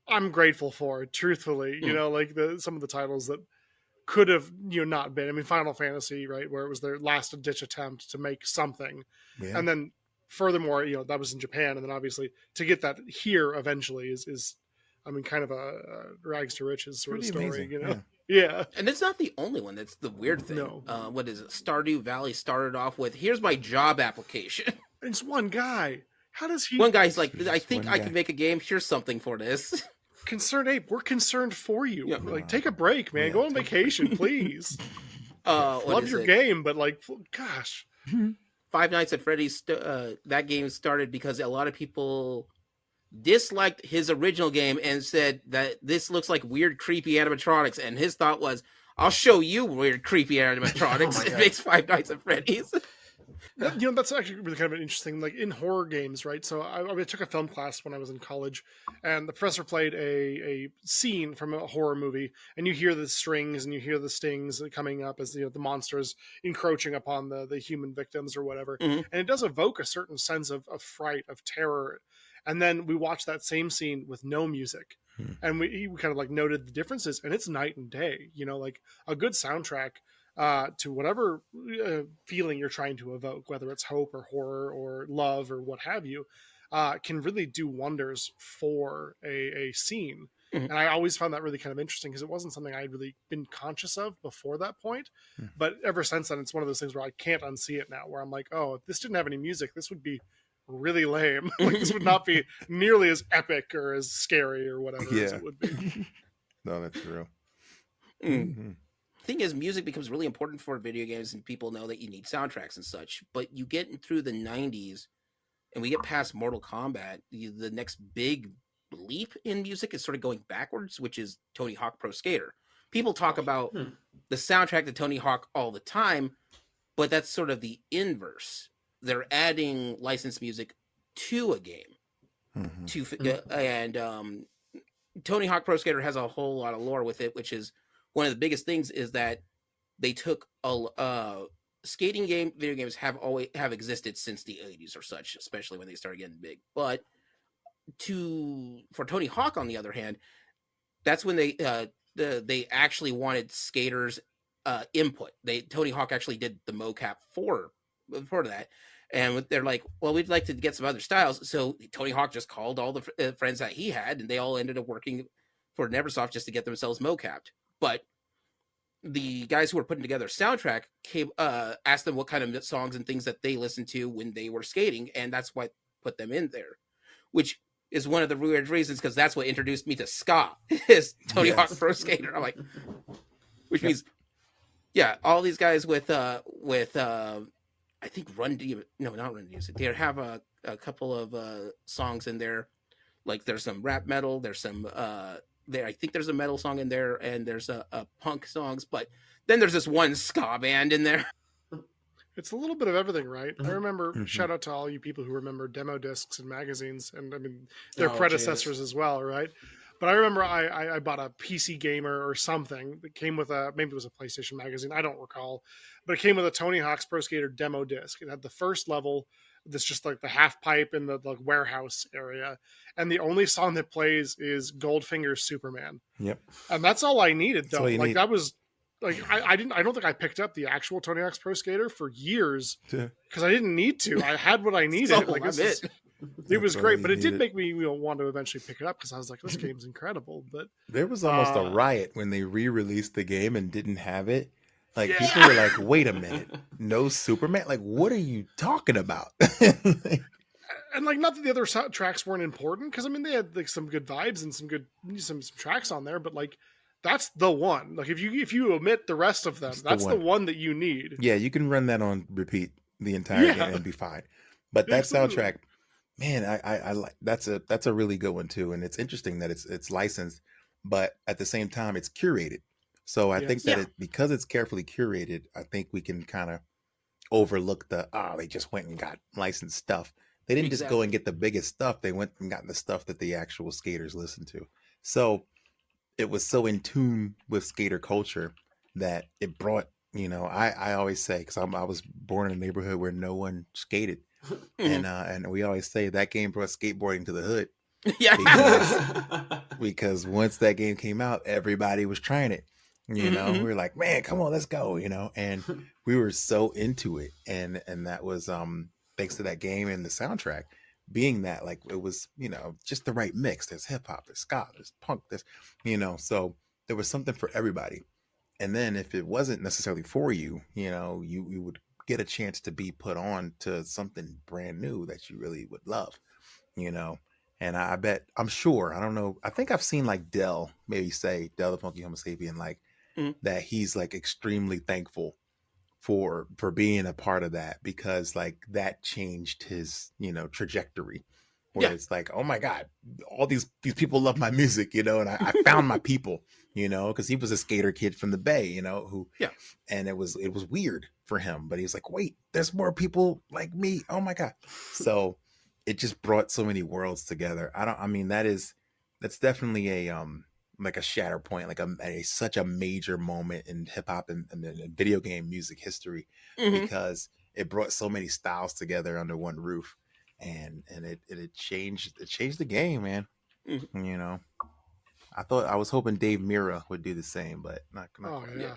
I'm grateful for, truthfully. Like some of the titles that could have, not been. Final Fantasy, right? Where it was their last ditch attempt to make something. Yeah. And then furthermore, that was in Japan. And then obviously to get that here eventually is kind of a rags to riches sort of story, amazing. Yeah. And it's not the only one. That's the weird thing. No. What is it? Stardew Valley started off with, here's my job application. It's one guy. How does he... One guy's like, I think I can make a game. Here's something for this. Concerned Ape, we're concerned for you. Yeah. Like, take a break, man. Go on vacation, please. Love your game, but gosh. Five Nights at Freddy's, that game started because a lot of people disliked his original game and said that this looks like weird, creepy animatronics. And his thought was, I'll show you weird, creepy animatronics. It makes Five Nights at Freddy's. That's actually really kind of interesting. Like in horror games, right? So I took a film class when I was in college, and the professor played a scene from a horror movie, and you hear the strings and you hear the stings coming up as the monsters encroaching upon the human victims or whatever, Mhm. and it does evoke a certain sense of fright, of terror. And then we watch that same scene with no music, Hmm. and we kind of like noted the differences, and it's night and day. Like a good soundtrack to whatever feeling you're trying to evoke, whether it's hope or horror or love or what have you, can really do wonders for a scene. Mhm. And I always found that really kind of interesting because it wasn't something I'd really been conscious of before that point. Hmm. But ever since then, it's one of those things where I can't unsee it now, where I'm like, oh, if this didn't have any music, this would be really lame. Like this would not be nearly as epic or as scary or whatever as Yeah. it would be. No, that's real. Mm. Mhm. Thing is, music becomes really important for video games, and people know that you need soundtracks and such. But you get through the '90s, and we get past Mortal Kombat. The next big leap in music is sort of going backwards, which is Tony Hawk Pro Skater. People talk about Hmm. the soundtrack to Tony Hawk all the time, but that's sort of the inverse. They're adding licensed music to a game Mhm. and Tony Hawk Pro Skater has a whole lot of lore with it, which is one of the biggest things is that they took skating video games have existed since the 80s or such, especially when they started getting big. But for Tony Hawk, on the other hand, that's when they actually wanted skaters input. Tony Hawk actually did the mocap for that. And they're like, well, we'd like to get some other styles. So Tony Hawk just called all the friends that he had, and they all ended up working for Neversoft just to get themselves mocapped. But the guys who were putting together a soundtrack asked them what kind of songs and things that they listened to when they were skating, and that's what put them in there, which is one of the weird reasons, because that's what introduced me to ska is Tony Hawk Yes. Pro Skater. I'm like, which Yep. means, yeah, all these guys with I think not Run DMC. They have a couple of songs in there. Like there's some rap metal, there's some I think there's a metal song in there, and there's a punk songs, but then there's this one ska band in there. It's a little bit of everything, right? I Mhm. remember, Mhm. shout out to all you people who remember demo discs and magazines, and I mean, their Oh, predecessors jeez. as well, right? But I remember I bought a PC Gamer or something that came with maybe it was a PlayStation magazine, I don't recall, but it came with a Tony Hawk's Pro Skater demo disc. It had the first level that's just like the half pipe in the like warehouse area, and the only song that plays is Goldfinger's Superman. Yep. And that's all I needed, That's though. all you Like need. that was like I don't think I picked up the actual Tony Hawk's Pro Skater for years Yeah. because I didn't need to. I had what I needed. So Like love this is, it. it was That's all great, you but it did needed. make me want to eventually pick it up because I was like, this game's incredible. But There was almost a uh, riot when they re-released the game and didn't have it. Like people yeah, were like, "Wait a minute, no Superman? Like, what are you talking about?" and like not that the other tracks weren't important because I mean they had like some good vibes and some good some tracks on there, but like that's the one. Like if you omit the rest of them, It's the that's the one. one that you need. Yeah, you can run that on repeat the entire game Yeah, and be fine. But that absolutely. soundtrack, man, I like that's a really good one too. And it's interesting that it's licensed, but at the same time it's curated. So I think that Yes. Yeah, because it's carefully curated, I think we can kind of overlook they just went and got licensed stuff. They didn't just go and exactly. get the biggest stuff. They went and got the stuff that the actual skaters listen to. So it was so in tune with skater culture that it brought, I always say, because I was born in a neighborhood where no one skated. Mhm. And we always say that game brought skateboarding to the hood Yeah. because once that game came out, everybody was trying it. We Mhm. were like, man, come on, let's go, and we were so into it. And that was thanks to that game and the soundtrack being that like it was, just the right mix. There's hip hop, there's ska, there's punk, so there was something for everybody. And then if it wasn't necessarily for you, you would get a chance to be put on to something brand new that you really would love, you know. And I bet, I'm sure, I don't know, I think I've seen like Dell maybe say, Dell the Funky Homo Sapien, like Mhm. that he's like extremely thankful for being a part of that because like that changed his, trajectory. where Yeah. it's like, oh my god, all these people love my music, and I found my people, because he was a skater kid from the Bay, who Yeah. and it was weird for him, but he was like, wait, there's more people like me, oh my god. So it just brought so many worlds together. That's definitely a like a shatter point, like such a major moment in hip hop and video game music history, Hmm. because it brought so many styles together under one roof, and it changed the game, man. Mhm. I was hoping Dave Mirra would do the same, but not Oh quite. yeah,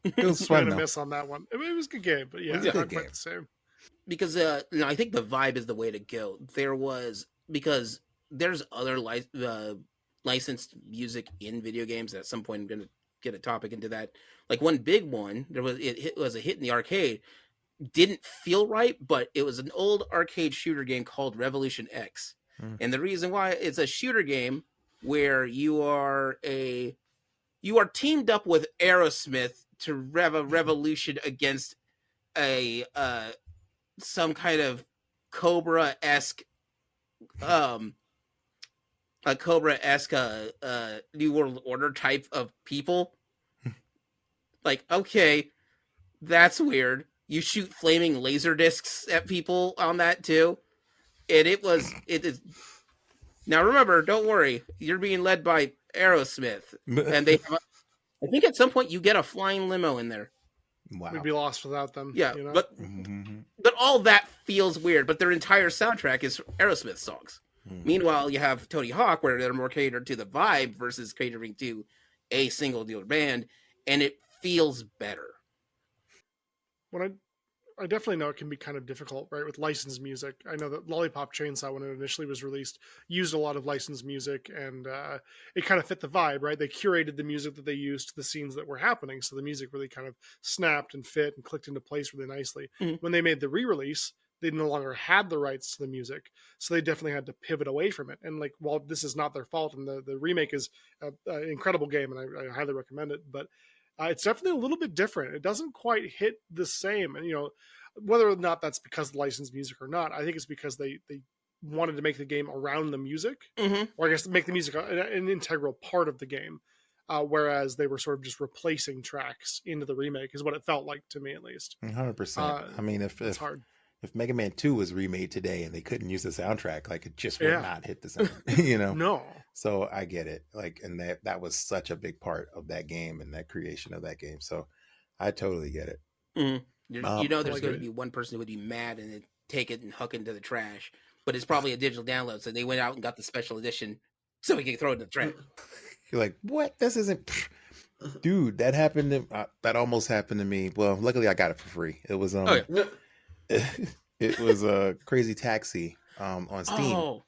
It was I'm fun gonna though. miss on that one. I mean, it was a good game, but yeah, was a good not quite game. the same. Because I think the vibe is the way to go. Because there's other licensed music in video games. At some point, I'm going to get a topic into that. Like one big one, it was a hit in the arcade. Didn't feel right, but it was an old arcade shooter game called Revolution X. Mm. And the reason why it's a shooter game where you are teamed up with Aerosmith to rev a revolution against a some kind of Cobra-esque New World Order type of people. Like, okay, that's weird. You shoot flaming laser discs at people on that too. And it is. Now remember, don't worry, you're being led by Aerosmith, and I think at some point you get a flying limo in there. Wow. We'd be lost without them. Yeah, you know? but all that feels weird. But their entire soundtrack is Aerosmith songs. Mhm. Meanwhile, you have Tony Hawk, where they're more catered to the vibe versus catering to a single dealer band, and it feels better. when I definitely know it can be kind of difficult, right, with licensed music. I know that Lollipop Chainsaw, when it initially was released, used a lot of licensed music, and it kind of fit the vibe, right? They curated the music that they used to the scenes that were happening, so the music really kind of snapped and fit and clicked into place really nicely. Mhm. When they made the re-release, they no longer had the rights to the music, so they definitely had to pivot away from it. And like, while this is not their fault, and the remake is an incredible game, and I highly recommend it, but it's definitely a little bit different. It doesn't quite hit the same, and whether or not that's because of licensed music or not, I think it's because they wanted to make the game around the music, Mm-hmm. or I guess make the music an integral part of the game, whereas they were sort of just replacing tracks into the remake, is what it felt like to me, at least. 100%. I mean, It's hard. if Mega Man 2 was remade today and they couldn't use the soundtrack, like it just would Yeah. not hit the same, No. So I get it. Like, and that was such a big part of that game and that creation of that game. So I totally get it. Mm-hmm. There's like going to it. be one person who would be mad and then take it and huck it into the trash, but it's probably a digital download, so they went out and got the special edition so we can throw it in the trash. You're like, what? This isn't, dude. That happened. That almost happened to me. Well, luckily I got it for free. It was Oh, yeah. it was a Crazy Taxi on Steam. Oh,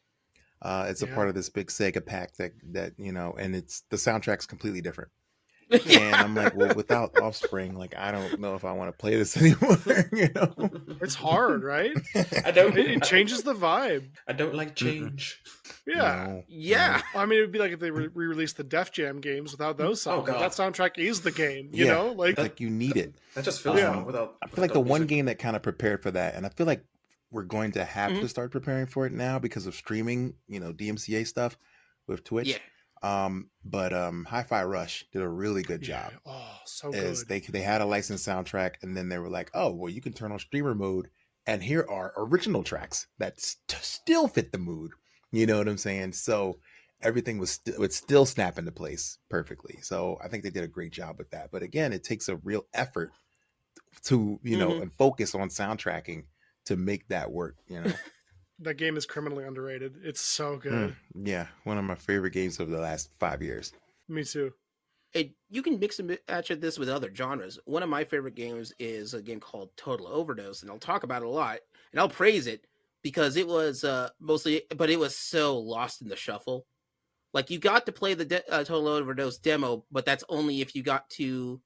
It's a Yeah. part of this big Sega pack that and it's the soundtrack's completely different. And yeah. I'm like, well, without Offspring, like I don't know if I want to play this anymore. It's hard, right? I don't. It changes the vibe. I don't like change. Yeah. No, Yeah. I mean, it would be like if they re-released the Def Jam games without those songs. God. That soundtrack is the game, you Yeah. know? Like, like you need it. That just feels Yeah. wrong without. I feel like the without one music. game that kind of prepared for that, and I feel like we're going to have Mhm. to start preparing for it now because of streaming, DMCA stuff with Twitch. Yeah. But Hi-Fi Rush did a really good yeah. job. Oh, so Is good. they had a licensed soundtrack, and then they were like, oh, well, you can turn on streamer mode, and here are original tracks that still fit the mood. You know what I'm saying? So everything would still snap into place perfectly. So I think they did a great job with that. But again, it takes a real effort to Mhm. and focus on soundtracking to make that work. That game is criminally underrated. It's so good. Yeah, one of my favorite games of the last 5 years. Me too. You can mix and match this with other genres. One of my favorite games is a game called Total Overdose, and I'll talk about it a lot, and I'll praise it because it was mostly, but it was so lost in the shuffle. Like, you got to play the Total Overdose demo, but that's only if you got to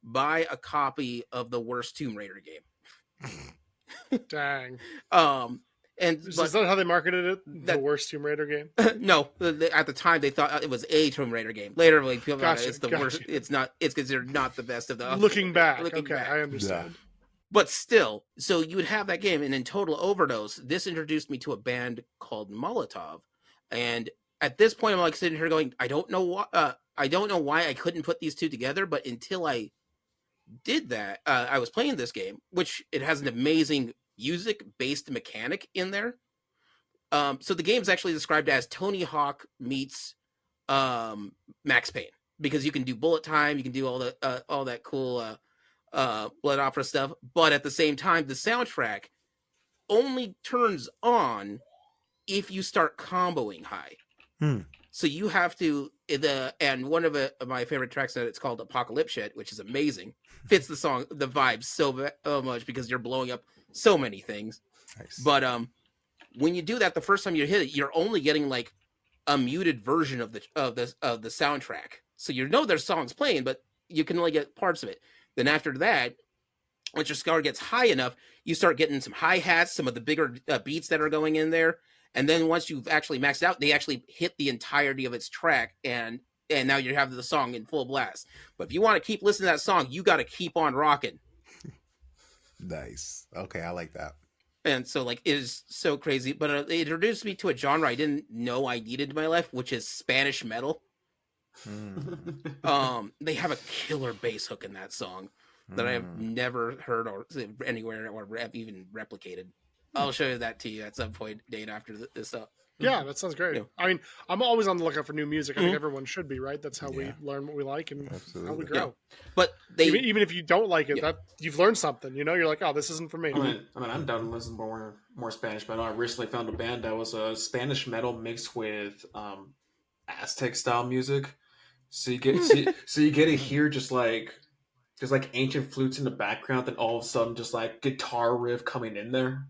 buy a copy of the worst Tomb Raider game. Dang. Is Is that how they marketed it? The that- worst Tomb Raider game? no, at the time they thought it was a Tomb Raider game. Later, like, people thought Gotcha, it's the gotcha. worst. It's not. It's considered not the best of the. Looking back. Looking Okay, back. I understand. But still, so you would have that game, and in Total Overdose, this introduced me to a band called Molotov, and at this point, I'm like sitting here going, I don't know why I couldn't put these two together, but until I did that, I was playing this game, which it has an amazing music-based mechanic in there. So the game is actually described as Tony Hawk meets Max Payne, because you can do bullet time, you can do all that cool blood opera stuff, but at the same time, the soundtrack only turns on if you start comboing high. So you have to and one of my favorite tracks that it's called Apocalypse Shit, which is amazing, fits the song, the vibe so much, because you're blowing up so many things. Nice. But when you do that, the first time you hit it, you're only getting like a muted version of the soundtrack. So you know there's songs playing, but you can only get parts of it. Then after that, once your score gets high enough, you start getting some hi-hats, some of the bigger beats that are going in there. And then once you've actually maxed out, they actually hit the entirety of its track, and now you have the song in full blast. But if you want to keep listening to that song, you got to keep on rocking. Nice. Okay, I like that. And so, like, it is so crazy. But it introduced me to a genre I didn't know I needed in my life, which is Spanish metal. They have a killer bass hook in that song that I have never heard or anywhere or even replicated. I'll show you that to you at some point, Dane, after this up. Yeah, that sounds great. Yeah. I mean, I'm always on the lookout for new music. I think everyone should be, right? That's how we learn what we like and how we grow. Yeah. But they even if you don't like it, that you've learned something. You know, you're like, oh, this isn't for me. I'm down to listen to more Spanish metal. I recently found a band that was a Spanish metal mixed with Aztec style music. So you get you get to hear just like ancient flutes in the background, then all of a sudden just like guitar riff coming in there.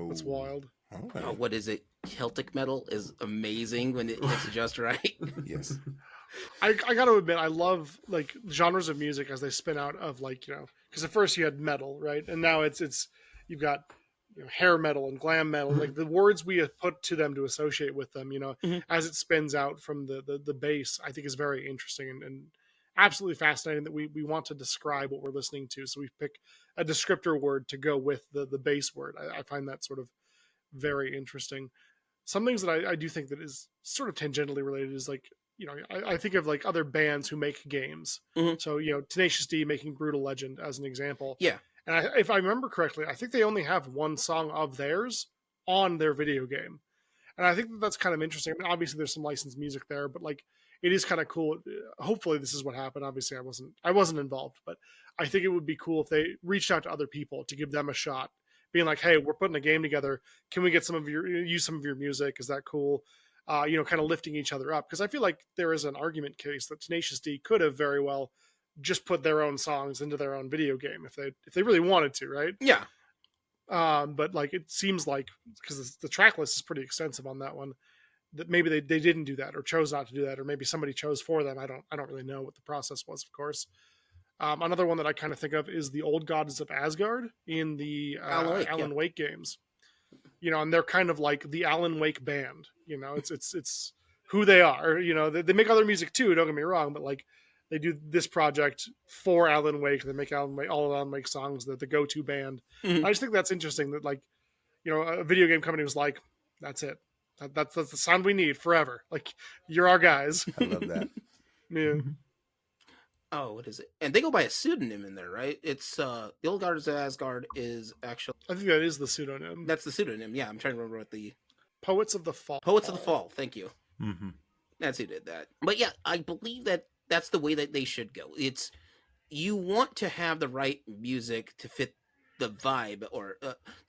That's wild. Okay. what is it? Celtic metal is amazing when it hits just right. Yes. I got to admit, I love like genres of music as they spin out of, like, you know, because at first you had metal, right, and now it's you've got, you know, hair metal and glam metal, like the words we have put to them to associate with them, you know, as it spins out from the base, I think is very interesting and absolutely fascinating that we want to describe what we're listening to, so we pick a descriptor word to go with the base word. I find that sort of very interesting. Some things that I do think that is sort of tangentially related is, like, you know, I think of like other bands who make games. So, you know, Tenacious D making Brutal Legend as an example. Yeah. And if I remember correctly, I think they only have one song of theirs on their video game. And I think that's kind of interesting. I mean, obviously there's some licensed music there, but like, it is kind of cool. Hopefully this is what happened. Obviously I wasn't involved, but I think it would be cool if they reached out to other people to give them a shot, being like, hey, we're putting a game together. Can we get use some of your music? Is that cool? You know, kind of lifting each other up. Because I feel like there is an argument case that Tenacious D could have very well just put their own songs into their own video game if they really wanted to, right? Yeah. But like, it seems like, because the track list is pretty extensive on that one, that maybe they didn't do that or chose not to do that, or maybe somebody chose for them. I don't really know what the process was, of course. Another one that I kind of think of is the Old Gods of Asgard in the Alan Wake games. You know, and they're kind of like the Alan Wake band. You know, it's who they are. You know, they make other music too. Don't get me wrong, but like, they do this project for Alan Wake. They make all Alan Wake songs. They're the go-to band. I just think that's interesting that, like, you know, a video game company was like, that's it. That's the sound we need forever. Like, you're our guys. I love that. Yeah. Oh, what is it? And they go by a pseudonym in there, right? It's the Old Gods of Asgard is actually, I think that is the pseudonym. that's the pseudonym. Yeah, I'm trying to remember what the Poets of the Fall. Poets of the Fall. Thank you. Mm-hmm. That's who did that. But yeah, I believe that's the way that they should go. It's, you want to have the right music to fit the vibe, or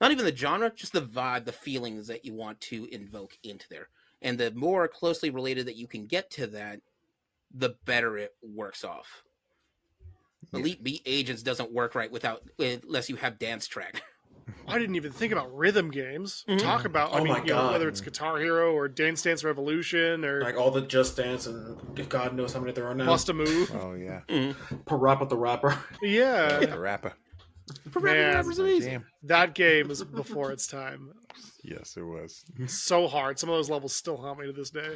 not even the genre, just the vibe, the feelings that you want to invoke into there. And the more closely related that you can get to that, the better it works off. Yeah. Elite Beat Agents doesn't work right unless you have dance track. I didn't even think about rhythm games. Talk about, I mean, my you know, God. whether it's Guitar Hero or Dance Dance Revolution or Like all the Just Dance and God knows how many there are now. Bust a Move. Oh yeah. Parappa the Rapper. Yeah. The rapper. Man, Rapper's amazing. Jam. that game is before its time. Yes, it was. So hard. Some of those levels still haunt me to this day.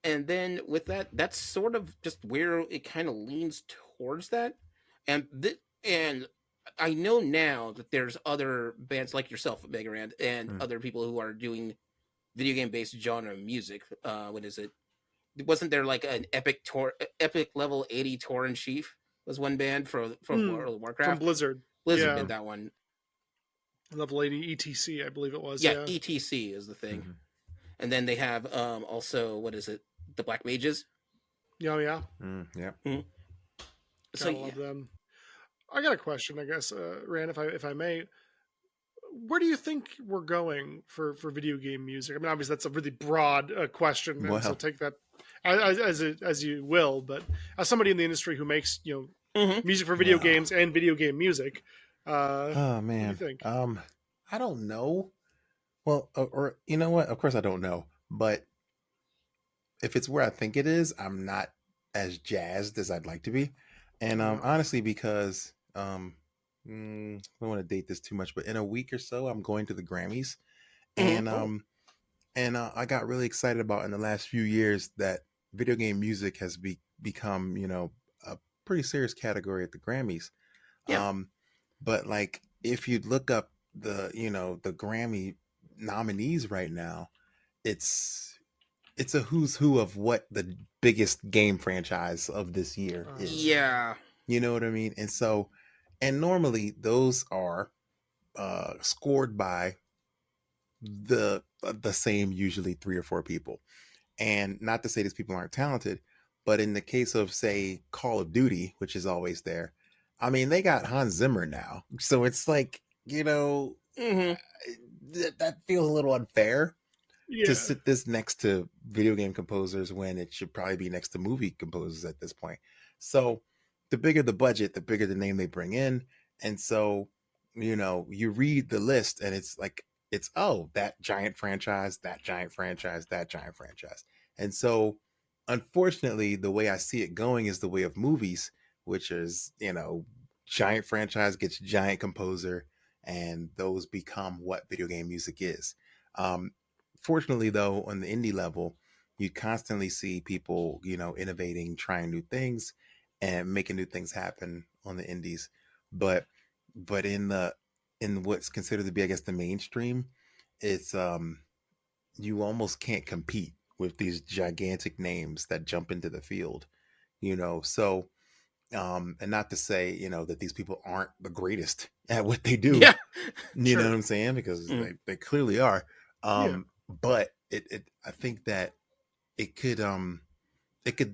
And then with that, that's sort of just where it kind of leans towards that. And And I know now that there's other bands like yourself, Megarand, and Mm. other people who are doing video game based genre music. What is it? Wasn't there like an epic level 80 Tour in Chief was one band from Hmm. World of From Warcraft. Blizzard. Blizzard Yeah. did that one. Level 80 ETC, I believe it was. Yeah, Yeah. ETC is the thing. Mhm. And then they have also what is it? The Black Mages. Oh, yeah. Yeah. So Gotta love them. I got a question, I guess, Rand, if I may. Where do you think we're going for video game music? I mean, obviously that's a really broad question, and so Well, take that as you will. But as somebody in the industry who makes Mhm. music for video well. games and video game music, Oh what do you man. think? I don't know. Well, or you know what? Of course I don't know. But if it's where I think it is, I'm not as jazzed as I'd like to be. And Yeah. honestly, because I don't want to date this too much, but in a week or so, I'm going to the Grammys, and I got really excited about in the last few years that video game music has become a pretty serious category at the Grammys. Yeah. But like if you look up the Grammy nominees right now, it's a who's who of what the biggest game franchise of this year is. Yeah. You know what I mean? And so, and normally those are scored by the same usually three or four people. And not to say these people aren't talented, but in the case of say Call of Duty, which is always there, I mean they got Hans Zimmer now, so it's like Mhm. that feels a little unfair to Yeah. sit this next to video game composers when it should probably be next to movie composers at this point. So the bigger the budget, the bigger the name they bring in. And so, you read the list and it's like, it's, oh, that giant franchise, that giant franchise, that giant franchise. And so, unfortunately, the way I see it going is the way of movies, which is, giant franchise gets giant composer, and those become what video game music is. Um, Fortunately though, on the indie level, you constantly see people innovating, trying new things and making new things happen on the indies. But in what's considered to be, I guess, the mainstream, it's you almost can't compete with these gigantic names that jump into the field. So and not to say that these people aren't the greatest at what they do. Yeah. You know Sure. what I'm saying? Because Mm. they clearly are. Yeah. But I think that it could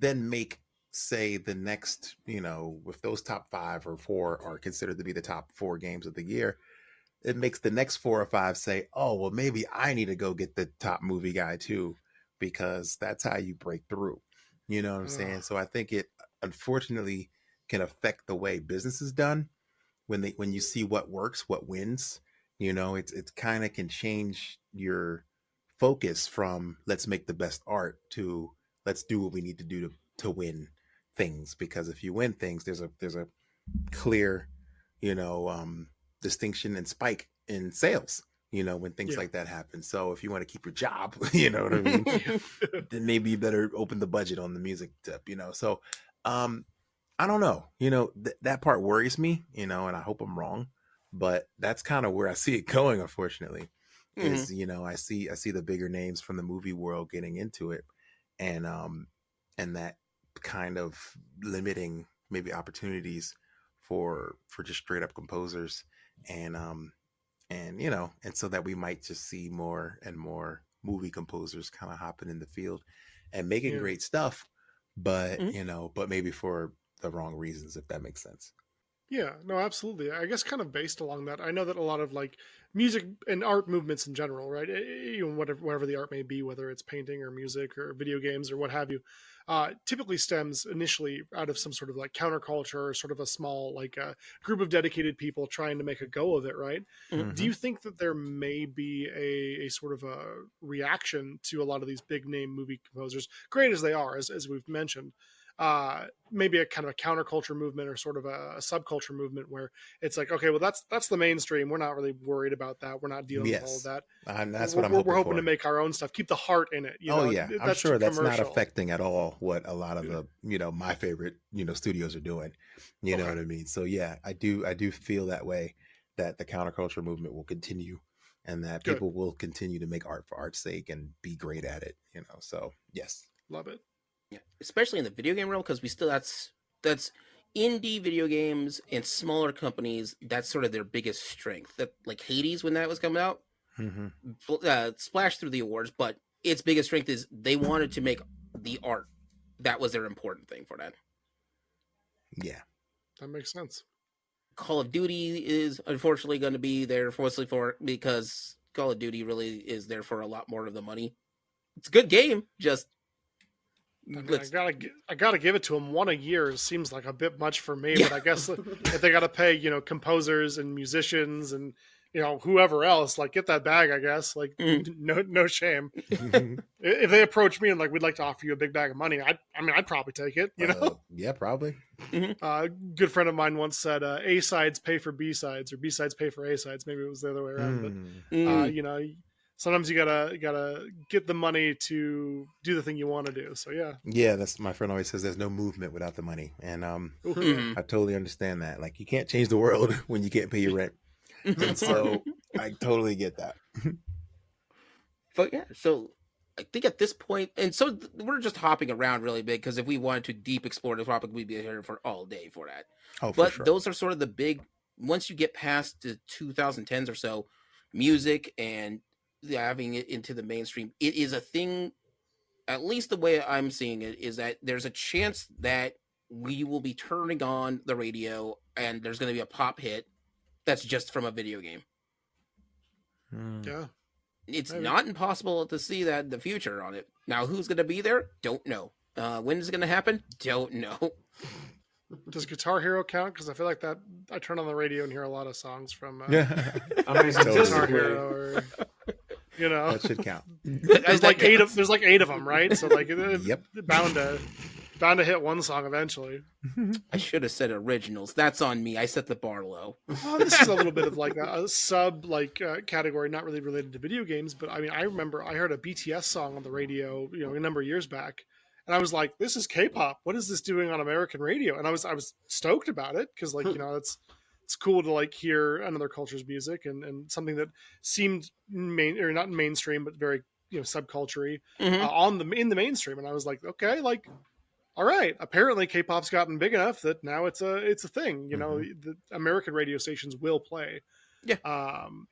then make, say, the next, if those top 5 or 4 are considered to be the top 4 games of the year, it makes the next 4 or 5 say, oh well, maybe I need to go get the top movie guy too, because that's how you break through. You know what I'm saying? So I think it unfortunately can affect the way business is done when you see what works, what wins. It's kind of can change your focus from let's make the best art to let's do what we need to do to win things. Because if you win things, there's a clear you know distinction and spike in sales when things Yeah. like that happen. So if you want to keep your job, you know what I mean, then maybe you better open the budget on the music tip. So I don't know. That part worries me, and I hope I'm wrong, but that's kind of where I see it going, unfortunately. Mhm. Is I see the bigger names from the movie world getting into it, and that kind of limiting maybe opportunities for just straight up composers, and so that we might just see more and more movie composers kind of hopping in the field and making Yeah. great stuff, but Mhm. but maybe for the wrong reasons, if that makes sense. Yeah, no, absolutely. I guess kind of based along that, I know that a lot of like music and art movements in general, right? Whatever the art may be, whether it's painting or music or video games or what have you, typically stems initially out of some sort of like counterculture or sort of a small like group of dedicated people trying to make a go of it, right? Do Mm-hmm. you think that there may be a sort of a reaction to a lot of these big name movie composers, great as they are, as we've mentioned? maybe a kind of a counterculture movement or sort of a subculture movement where it's like, okay, well that's the mainstream. We're not really worried about that. We're not dealing with all of Yes. that. That's what I'm hoping We're hoping to for. make our own stuff. Keep the heart in it. Oh yeah, I'm That's too sure that's not commercial. affecting at all what a lot of the my favorite studios are doing. You know Okay. what I mean? So yeah, I do feel that way, that the counterculture movement will continue, and that Good. people will continue to make art for art's sake and be great at it. So yes. Love it. Yeah, especially in the video game realm, because we still that's indie video games and smaller companies. That's sort of their biggest strength. That like Hades when that was coming out, Hmm. splashed through the awards, but its biggest strength is they wanted to make the art. That was their important thing for that. Yeah. That makes sense. Call of Duty is unfortunately going to be there mostly for because Call of Duty really is there for a lot more of the money. It's a good game, just I let's gotta give it to them. One a year seems like a bit much for me, Yeah. but I guess if they gotta pay, composers and musicians and whoever else, like get that bag. I guess like Mm. no shame. If they approach me and like we'd like to offer you a big bag of money, I'd probably take it. Yeah, probably. A good friend of mine once said, "A sides pay for B sides, or B sides pay for A sides." Maybe it was the other way around, but Mm. sometimes you gotta get the money to do the thing you want to do. So yeah. Yeah, that's my friend always says. There's no movement without the money, and Ooh, Mhm. I totally understand that. Like you can't change the world when you can't pay your rent, and so I totally get that. But yeah, so I think at this point, and so we're just hopping around really big because if we wanted to deep explore the topic, we'd be here for all day for that. Oh, for But sure. those are sort of the big. Once you get past the 2010s or so, music and having it into the mainstream, it is a thing. At least the way I'm seeing it is that there's a chance that we will be turning on the radio and there's going to be a pop hit that's just from a video game. Mm. yeah. It's Maybe. not impossible to see that in the future on it. Now, who's going to be there? Don't know. When is it going to happen? Don't know. Does Guitar Hero count? Because I feel like that I turn on the radio and hear a lot of songs from Yeah, I mean, Totally. Guitar statistically, Hero, or that should count. there's like eight of them, right? So like Yep. bound to hit one song eventually. I should have said originals. That's on me. I set the bar low. Well, this is a little bit of like a sub category, not really related to video games, but I mean, I remember I heard a BTS song on the radio, a number of years back, and I was like, "This is K-pop. What is this doing on American radio?" And I was stoked about it because like it's cool to like hear another culture's music and something that seemed not mainstream but very subculture-y Mhm. in the mainstream, and I was like, okay, like. All right. Apparently, K-pop's gotten big enough that now it's a thing. The American radio stations will play. Yeah.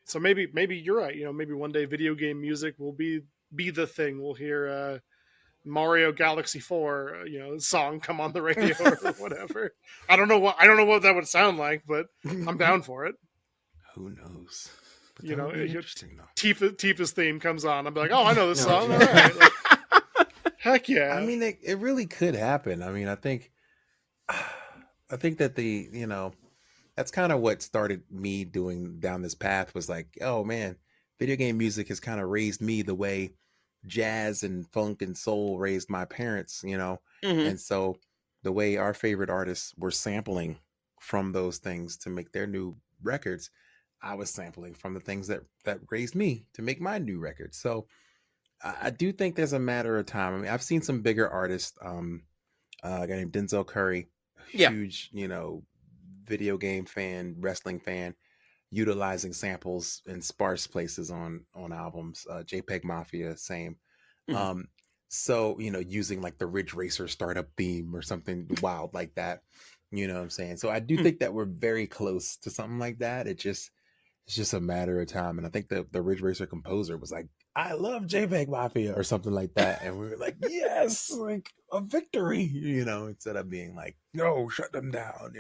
So maybe you're right. Maybe one day video game music will be the thing. We'll hear Mario Galaxy 4, song come on the radio or whatever. I don't know what that would sound like, but I'm down for it. Who knows? But You that know, would be it- interesting though. Tifa's theme comes on. I'm like, oh, I know this No, song. All yeah. right. Like, heck yeah. I mean, it really could happen. I mean, I think that that's kind of what started me doing down this path was like, oh man, video game music has kind of raised me the way jazz and funk and soul raised my parents, Mhm. and so the way our favorite artists were sampling from those things to make their new records, I was sampling from the things that raised me to make my new records. So I do think there's a matter of time. I mean, I've seen some bigger artists, a guy named Denzel Curry, Yeah. huge, video game fan, wrestling fan, utilizing samples in sparse places on albums. JPEG Mafia, same. Mhm. So using like the Ridge Racer startup theme or something wild like that. You know what I'm saying? So I do Mm. think that we're very close to something like that. It's just a matter of time. And I think the Ridge Racer composer was like, I love JPEG Mafia or something like that. And we were like, yes, like a victory, instead of being like, no, shut them down,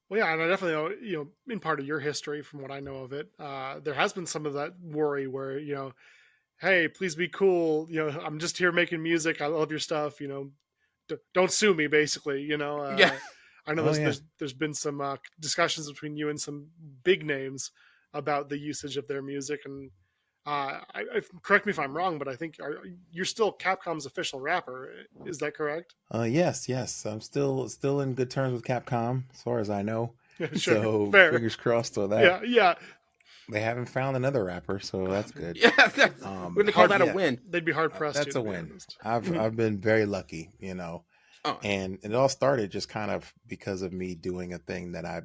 Well, yeah, and I definitely know, in part of your history, from what I know of it, there has been some of that worry where, hey, please be cool. I'm just here making music. I love your stuff. Don't sue me, basically. Yeah. I know Oh, yeah. there's been some discussions between you and some big names about the usage of their music, and Correct me if I'm wrong, but I think you're still Capcom's official rapper. Is that correct? Yes. I'm still in good terms with Capcom, as far as I know. Sure, So fair. fingers crossed on that. Yeah. They haven't found another rapper, so that's good. Yeah, we're gonna call that a win. They'd be hard pressed. That's to a be win. honest. I've been very lucky, you know. Oh, And it all started just kind of because of me doing a thing that I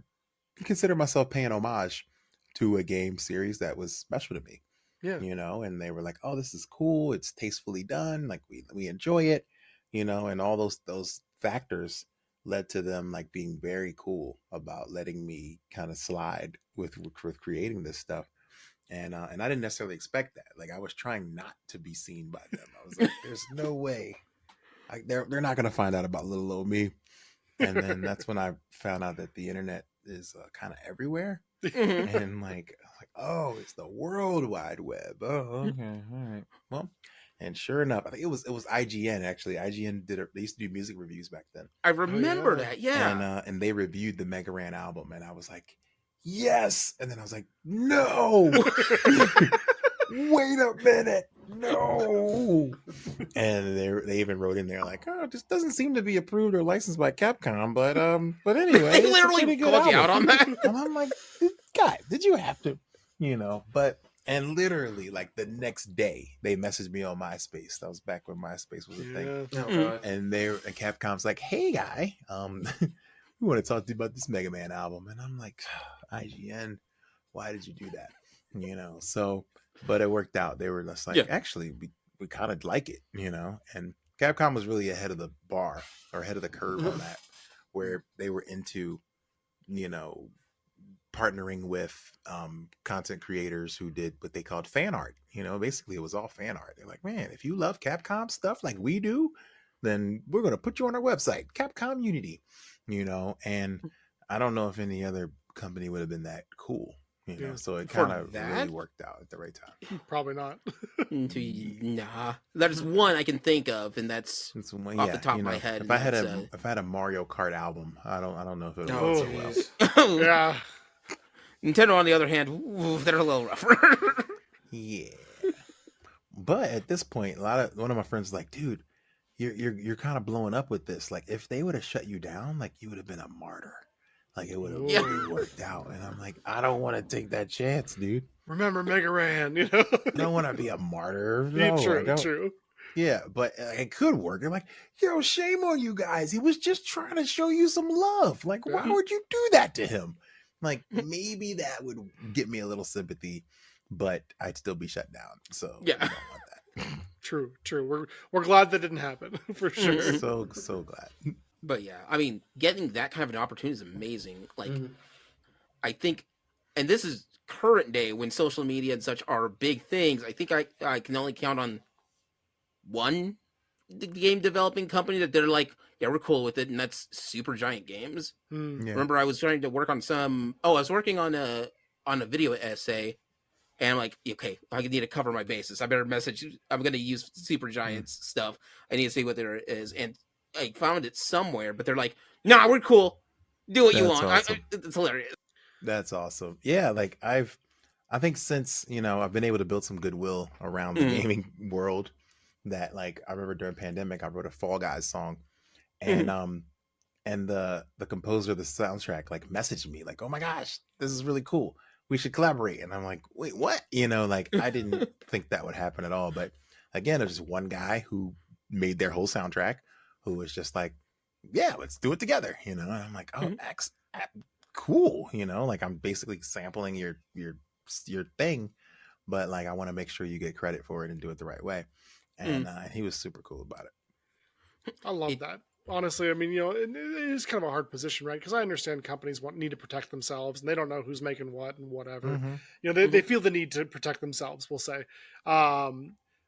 consider myself paying homage to a game series that was special to me, Yeah. you know. And they were like, "Oh, this is cool. It's tastefully done. Like we enjoy it, you know." And all those factors led to them like being very cool about letting me kind of slide with creating this stuff. And I didn't necessarily expect that. Like I was trying not to be seen by them. I was like, "There's no way." They're not gonna find out about little old me. And then that's when I found out that the internet is kind of everywhere, mhm. and like oh, it's the World Wide Web. Oh, okay, all right. Well, and sure enough, I think it was IGN actually. IGN they used to do music reviews back then, I remember yeah. that. Yeah. and they reviewed the Mega Ran album, and I was like, yes. And then I was like, no, wait a minute, no. And they even wrote in there like, oh, this doesn't seem to be approved or licensed by Capcom, but anyway, They it's a literally pretty good called you out album. on that. And I'm like, guy, did you have to, you know? But and literally like the next day they messaged me on MySpace. That was back when MySpace was a thing. Yeah. Oh, Mhm. God. And Capcom's like, hey guy, we want to talk to you about this Mega Man album. And I'm like, IGN, why did you do that? You know, so but it worked out. They were just like, Yeah. actually, we kind of like it, you know. And Capcom was really ahead of the bar or ahead of the curve on that, where they were into, you know, partnering with content creators who did what they called fan art. You know, basically it was all fan art. They're like, man, if you love Capcom stuff like we do, then we're going to put you on our website, Capcom Unity, you know. And I don't know if any other company would have been that cool, you know. Yeah. So it For kind of really that? worked out at the right time. Probably not. Nah, there's one I can think of, and that's It's one, off the top you of my know, head. If and I had that's, if I had a Mario Kart album, I don't know if it would Oh, work so well. jeez. Yeah. Nintendo, on the other hand, ooh, they're a little rougher. Yeah. But at this point, one of my friends was like, dude, you're kind of blowing up with this. Like, if they would have shut you down, like you would have been a martyr. Like it would have Yeah. really worked out. And I'm like, I don't want to take that chance, dude. Remember Mega Ran, you know? I don't want to be a martyr. Yeah, No, I true, don't. true. Yeah, but it could work. They're like, yo, shame on you guys. He was just trying to show you some love. Like, why Yeah. would you do that to him? Like, maybe that would get me a little sympathy, but I'd still be shut down. So Yeah. we don't want that. True. We're glad that didn't happen for sure. So glad. But yeah, I mean, getting that kind of an opportunity is amazing. Like, Mhm. I think, and this is current day when social media and such are big things. I think I can only count on one game developing company that they're like, yeah, we're cool with it, and that's Super Giant Games. Hmm. Yeah. Remember, I was trying to work on I was working on a video essay, and I'm like, okay, I need to cover my bases. I better message. I'm going to use Super Giants stuff. I need to see what there is, and I found it somewhere, but they're like, nah, we're cool. Do what you That's want. awesome. It's hilarious. That's awesome. Yeah, like I think since, you know, I've been able to build some goodwill around the Mhm. gaming world, that like I remember during pandemic I wrote a Fall Guys song, and and the composer of the soundtrack like messaged me like, oh my gosh, this is really cool, we should collaborate. And I'm like, wait, what? You know, like I didn't think that would happen at all. But again, there's just one guy who made their whole soundtrack who was just like, yeah, let's do it together, you know. And I'm like, oh, Mhm. cool, you know, like I'm basically sampling your thing, but like I want to make sure you get credit for it and do it the right way. And he was super cool about it. I love that. Honestly, I mean, you know, it is kind of a hard position, right? Because I understand companies need to protect themselves, and they don't know who's making what and whatever. Mhm. You know, they feel the need to protect themselves, we'll say.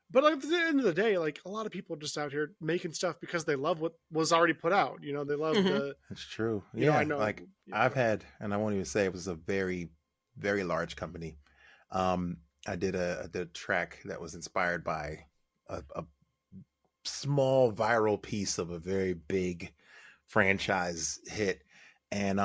But at the end of the day, like a lot of people are just out here making stuff because they love what was already put out. You know, they love Mhm. It's true. you know, Yeah, I know. like I've had, and I won't even say it was a very, very large company. I did a track that was inspired by a small viral piece of a very big franchise hit, and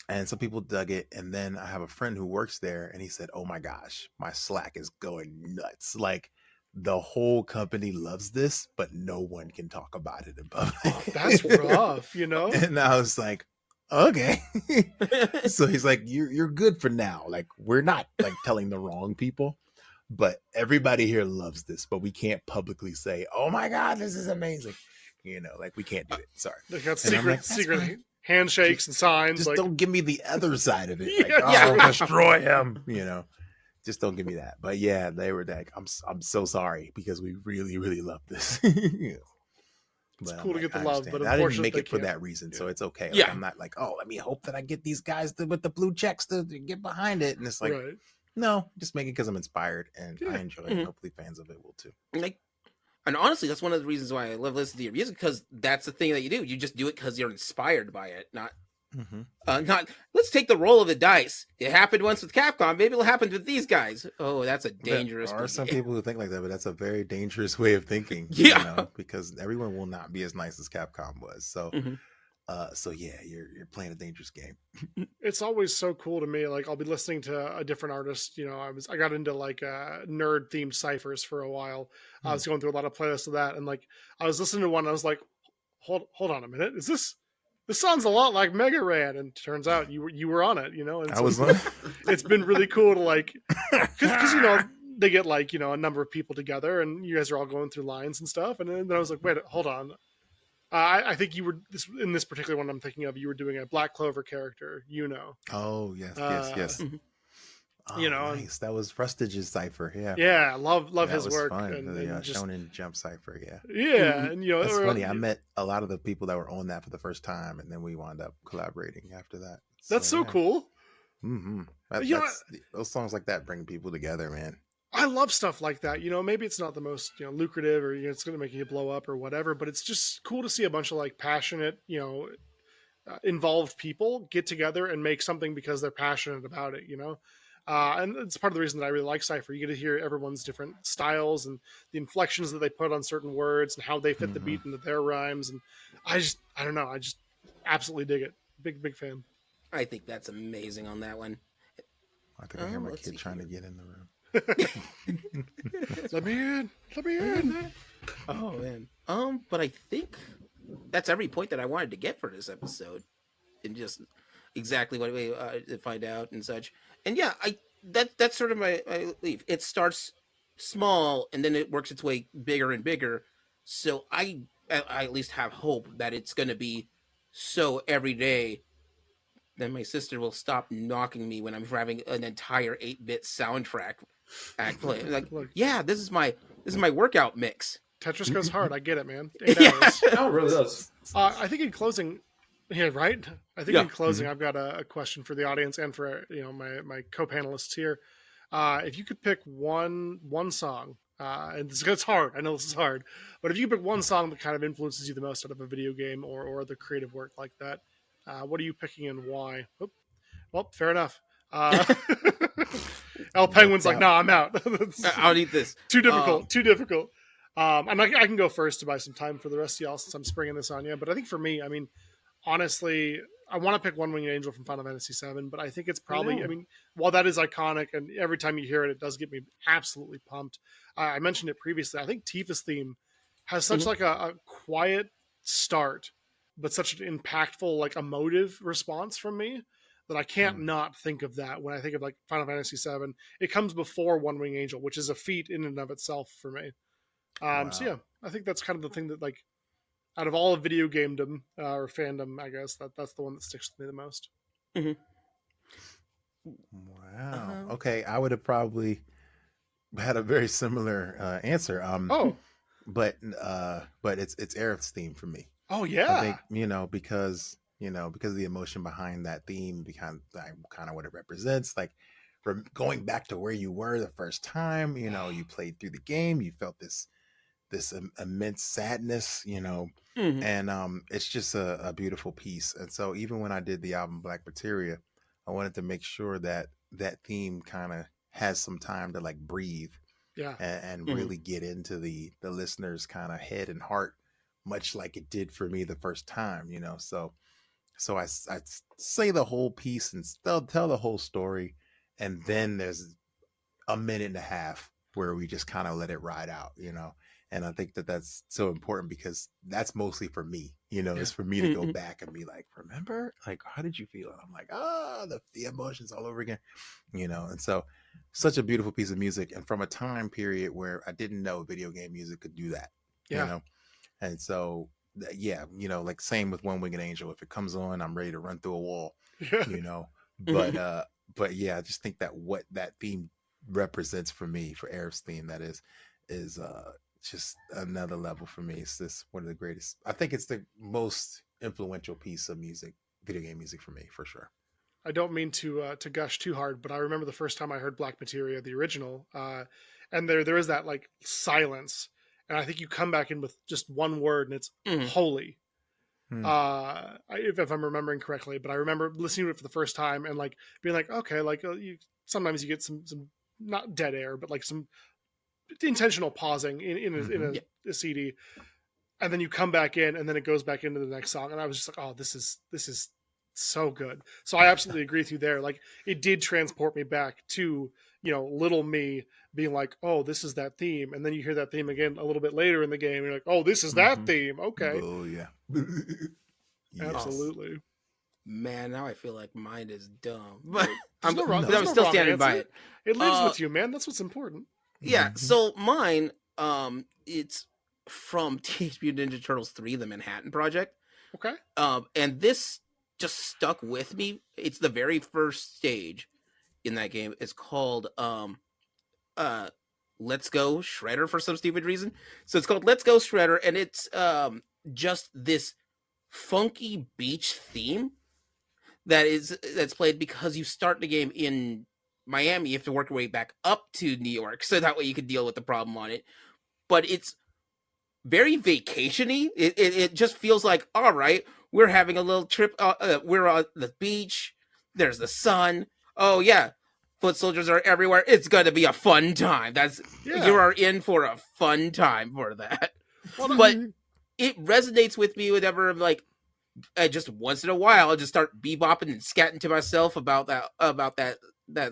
and some people dug it. And then I have a friend who works there, and he said, "Oh my gosh, my Slack is going nuts! Like the whole company loves this, but no one can talk about it in Oh, that's public." rough, you know? And I was like, "Okay." So he's like, "You're good for now. Like we're not like telling the wrong people, but everybody here loves this, but we can't publicly say, 'Oh my god, this is amazing.' You know, like we can't do it. Sorry." They got And I'm like, secret "That's fine. handshakes and signs. Just Like, don't give me the other side of it. Like, Yeah, oh, yeah. destroy him. You know, just don't give me that." But yeah, they were like, I'm so sorry because we really, really love this." Yeah. it's But I'm cool to like, get the I love, understand. but I didn't unfortunately, make they it for can't. that reason, so it's okay. Like, Yeah. I'm not like, oh, let me hope that I get these guys with the blue checks to get behind it. And it's like, Right. no, just make it because I'm inspired and I Yeah. enjoy it. Mhm. Hopefully, fans of it will too. Like, and honestly, that's one of the reasons why I love listening to your music, because that's the thing that you do. You just do it because you're inspired by it, not let's take the roll of the dice. It happened once with Capcom. Maybe it'll happen with these guys. Oh, that's a dangerous. There are some beginning. people who think like that, but that's a very dangerous way of thinking. Yeah. You know, because everyone will not be as nice as Capcom was. So, Mhm. so yeah, you're playing a dangerous game. It's always so cool to me. Like I'll be listening to a different artist. You know, I got into like nerd themed ciphers for a while. I was going through a lot of playlists of that, and like I was listening to one, and I was like, hold on a minute, is this sounds a lot like Mega Ran? And turns out you were on it. You know, and I so was it's been really cool to like because you know they get like, you know, a number of people together, and you guys are all going through lines and stuff, and then I was like, wait, hold on. I think you were in this particular one I'm thinking of. You were doing a Black Clover character, you know. Oh yes. Mhm. Oh, You know, and- nice. That was Rustage's cipher. Yeah, Yeah, love that his was work. fun. And The just, Shonen Jump cipher. Yeah, yeah, Mhm. and you know, that's or- funny. I met a lot of the people that were on that for the first time, and then we wound up collaborating after that. That's so yeah. cool. Mm-hmm. You know, Those songs like that bring people together, man. I love stuff like that. You know, maybe it's not the most, you know, lucrative, or, you know, it's going to make you blow up or whatever, but it's just cool to see a bunch of like passionate, you know, involved people get together and make something because they're passionate about it, you know. And it's part of the reason that I really like Cypher. You get to hear everyone's different styles and the inflections that they put on certain words and how they fit the beat into their rhymes. And I don't know, I just absolutely dig it. Big fan. I think that's amazing on that one. I think I hear my let's kid see trying here. to get in the room. Let me in. Let me in. Oh man. But I think that's every point that I wanted to get for this episode, and just exactly what we to find out and such. And yeah, that's sort of my belief. It starts small and then it works its way bigger and bigger. So I at least have hope that it's going to be so every day. Then my sister will stop knocking me when I'm having an entire 8-bit soundtrack act play. Like, Look. yeah, this is my workout mix. Tetris goes hard. I get it, man. 8 Yeah. hours. No, it really does. I think in closing, yeah, right. I think Yeah. in closing, I've got a question for the audience and for, you know, my co-panelists here. If you could pick one song, and it's hard. I know this is hard, but if you could pick one song that kind of influences you the most out of a video game or other creative work like that, what are you picking and why? Oop. Well, fair enough. El Penguin's like, no, I'm out. I'll eat this. Too difficult. Too difficult. And I can go first to buy some time for the rest of y'all since I'm springing this on you. But I think for me, I mean, honestly, I want to pick One Winged Angel from Final Fantasy VII, but I think it's probably, I mean, while that is iconic and every time you hear it, it does get me absolutely pumped. I mentioned it previously. I think Tifa's theme has such like a quiet start, but such an impactful, like emotive response from me that I can't not think of that when I think of like Final Fantasy VII. It comes before One Winged Angel, which is a feat in and of itself for me. So yeah, I think that's kind of the thing that, like, out of all of video gamedom or fandom, I guess that's the one that sticks to me the most. Wow. Okay, I would have probably had a very similar answer. But it's Aerith's theme for me. Oh I yeah, think because of the emotion behind that theme, behind kind of what it represents, like going back to where you were the first time. You played through the game, you felt this immense sadness, and it's just a beautiful piece. And so even when I did the album Black Materia, I wanted to make sure that theme kind of has some time to like breathe yeah. and really get into the listener's kind of head and heart, much like it did for me the first time. So So I say the whole piece and tell the whole story, and then there's a minute and a half where we just kind of let it ride out, And I think that that's so important because that's mostly for me, it's for me to go back and be like, remember, like, how did you feel? And I'm like, the emotions all over again, And so, such a beautiful piece of music, and from a time period where I didn't know video game music could do that, Yeah. And so, yeah, like same with One Winged Angel. If it comes on, I'm ready to run through a wall, Yeah. But yeah, I just think that what that theme represents for me, for Arab's theme, that is just another level for me. It's just one of the greatest. I think it's the most influential piece of music, video game music for me, for sure. I don't mean to gush too hard, but I remember the first time I heard Black Materia, the original, and there is that like silence, and I think you come back in with just one word, and it's holy. If I'm remembering correctly, but I remember listening to it for the first time and like being like, okay, like sometimes you get some not dead air, but like some intentional pausing in a CD, and then you come back in, and then it goes back into the next song, and I was just like, oh, this is so good. So I absolutely agree with you there. Like, it did transport me back to little me being like, oh, this is that theme, and then you hear that theme again a little bit later in the game, and you're like, oh, this is that theme. Okay. Oh yeah. Absolutely. Man, now I feel like mine is dumb, but I'm still standing by it. It lives with you, man. That's what's important. Yeah. So mine, it's from Teenage Mutant Ninja Turtles 3, the Manhattan Project. Okay. And this just stuck with me. It's the very first stage in that game. It's called Let's Go Shredder for some stupid reason. So it's called Let's Go Shredder, and it's just this funky beach theme that's played because you start the game in Miami. You have to work your way back up to New York, so that way you can deal with the problem on it. But it's very vacation-y. It just feels like, all right, we're having a little trip. We're on the beach. There's the sun. Oh yeah, foot soldiers are everywhere. It's going to be a fun time. You are in for a fun time for that. Well, but it resonates with me whenever I'm like, just once in a while, I'll just start bebopping and scatting to myself about that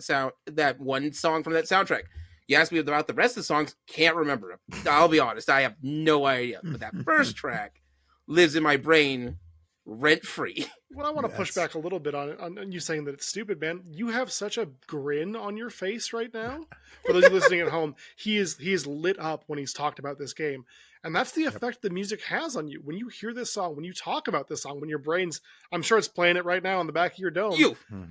sound, that one song from that soundtrack. You ask me about the rest of the songs, can't remember them. I'll be honest, I have no idea. But that first track lives in my brain rent-free. Well, I want to push back a little bit on you saying that it's stupid, man. You have such a grin on your face right now. For those listening at home, he is lit up when he's talked about this game. And that's the effect the music has on you. When you hear this song, when you talk about this song, when your brain's, I'm sure it's playing it right now on the back of your dome.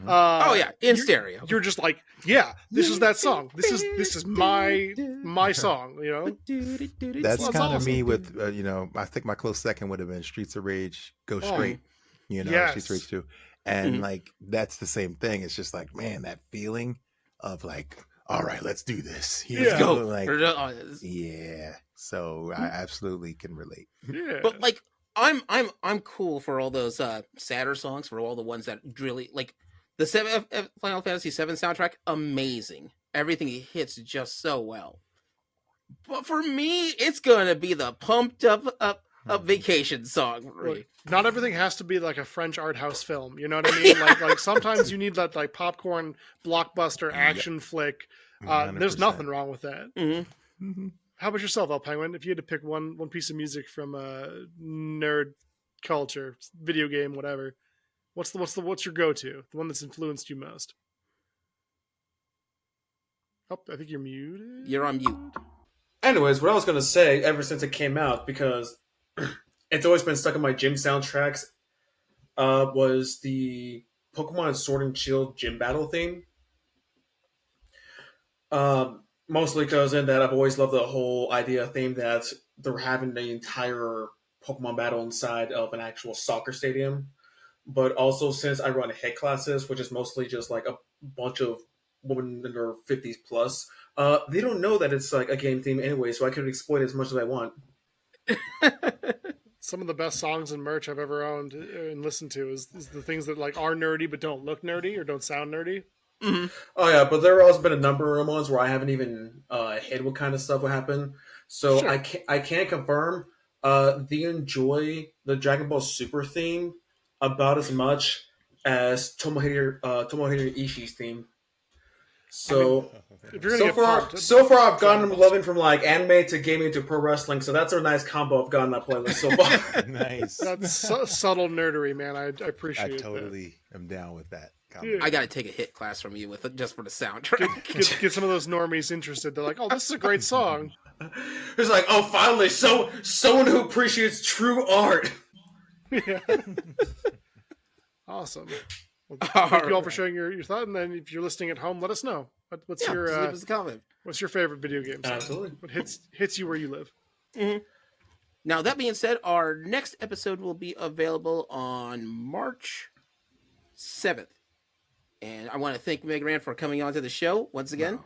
Oh yeah, in stereo. You're just like, yeah, this is that song. This is my song, That's kind of awesome. Me with, I think my close second would have been Streets of Rage Go Straight, yes. Streets of Rage 2. And like, that's the same thing. It's just like, man, that feeling of like, all right, let's do this. Let's go. Like, yeah. So I absolutely can relate. Yeah. But like, I'm cool for all those sadder songs, for all the ones that really like the Final Fantasy VII soundtrack. Amazing, everything hits just so well. But for me, it's gonna be the pumped up vacation song. Look, not everything has to be like a French art house film. You know what I mean? Like sometimes you need that like popcorn blockbuster action flick. There's nothing wrong with that. Mm-hmm. How about yourself, El Penguin? If you had to pick one piece of music from nerd culture, video game, whatever, what's your go-to? The one that's influenced you most? Oh, I think you're muted. You're on mute. Anyways, what I was gonna say, ever since it came out, because it's always been stuck in my gym soundtracks, was the Pokemon Sword and Shield gym battle theme. Mostly because in that I've always loved the whole idea theme that they're having the entire Pokemon battle inside of an actual soccer stadium. But also since I run HIT classes, which is mostly just like a bunch of women in their 50s plus, they don't know that it's like a game theme anyway, so I could exploit it as much as I want. Some of the best songs and merch I've ever owned and listened to is the things that like are nerdy but don't look nerdy or don't sound nerdy. Mm-hmm. Oh yeah, but there have also been a number of ones where I haven't even hit what kind of stuff will happen. So sure. I can't confirm. Do you enjoy the Dragon Ball Super theme about as much as Tomohiro Ishii's theme. So If you're gonna so far I've gotten loving from like anime to gaming to pro wrestling. So that's a nice combo I've gotten that playlist so far. Nice. That's subtle nerdery, man. I appreciate I that. totally am down with that. Yeah. I got to take a hit class from you just for the soundtrack. Get some of those normies interested. They're like, "Oh, this is a great song." It's like, oh, finally, someone who appreciates true art. Yeah. Awesome. Well, thank you all for sharing your thought. And then if you're listening at home, let us know. What's Just leave your us a comment. what's your favorite video game song? Absolutely. What hits you where you live? Mm-hmm. Now, that being said, our next episode will be available on March 7th. And I want to thank Meg Rand for coming on to the show once again.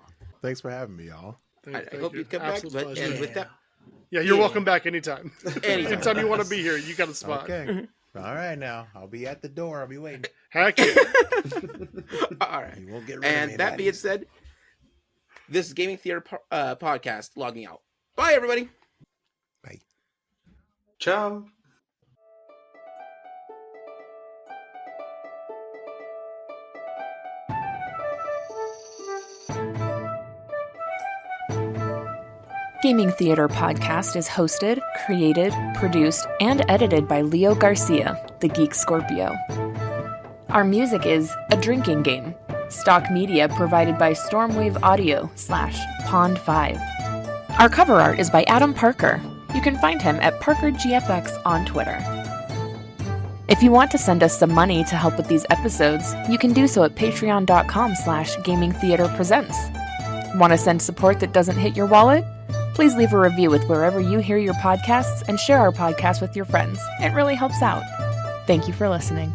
Thanks for having me, y'all. I hope you come back. Absolute pleasure. And with that, Yeah, you're welcome back anytime. Anytime. Anytime you want to be here, you got a spot. Okay. All right, now I'll be at the door. I'll be waiting. Heck yeah. all right. You won't get rid of And me. that being said, this is Gaming Theater podcast logging out. Bye, everybody. Bye. Ciao. Gaming Theater Podcast is hosted, created, produced, and edited by Leo Garcia, the Geek Scorpio. Our music is A Drinking Game. Stock media provided by Stormwave Audio /Pond5. Our cover art is by Adam Parker. You can find him at ParkerGFX on Twitter. If you want to send us some money to help with these episodes, you can do so at patreon.com/gamingtheaterpresents. Want to send support that doesn't hit your wallet? Please leave a review with wherever you hear your podcasts and share our podcast with your friends. It really helps out. Thank you for listening.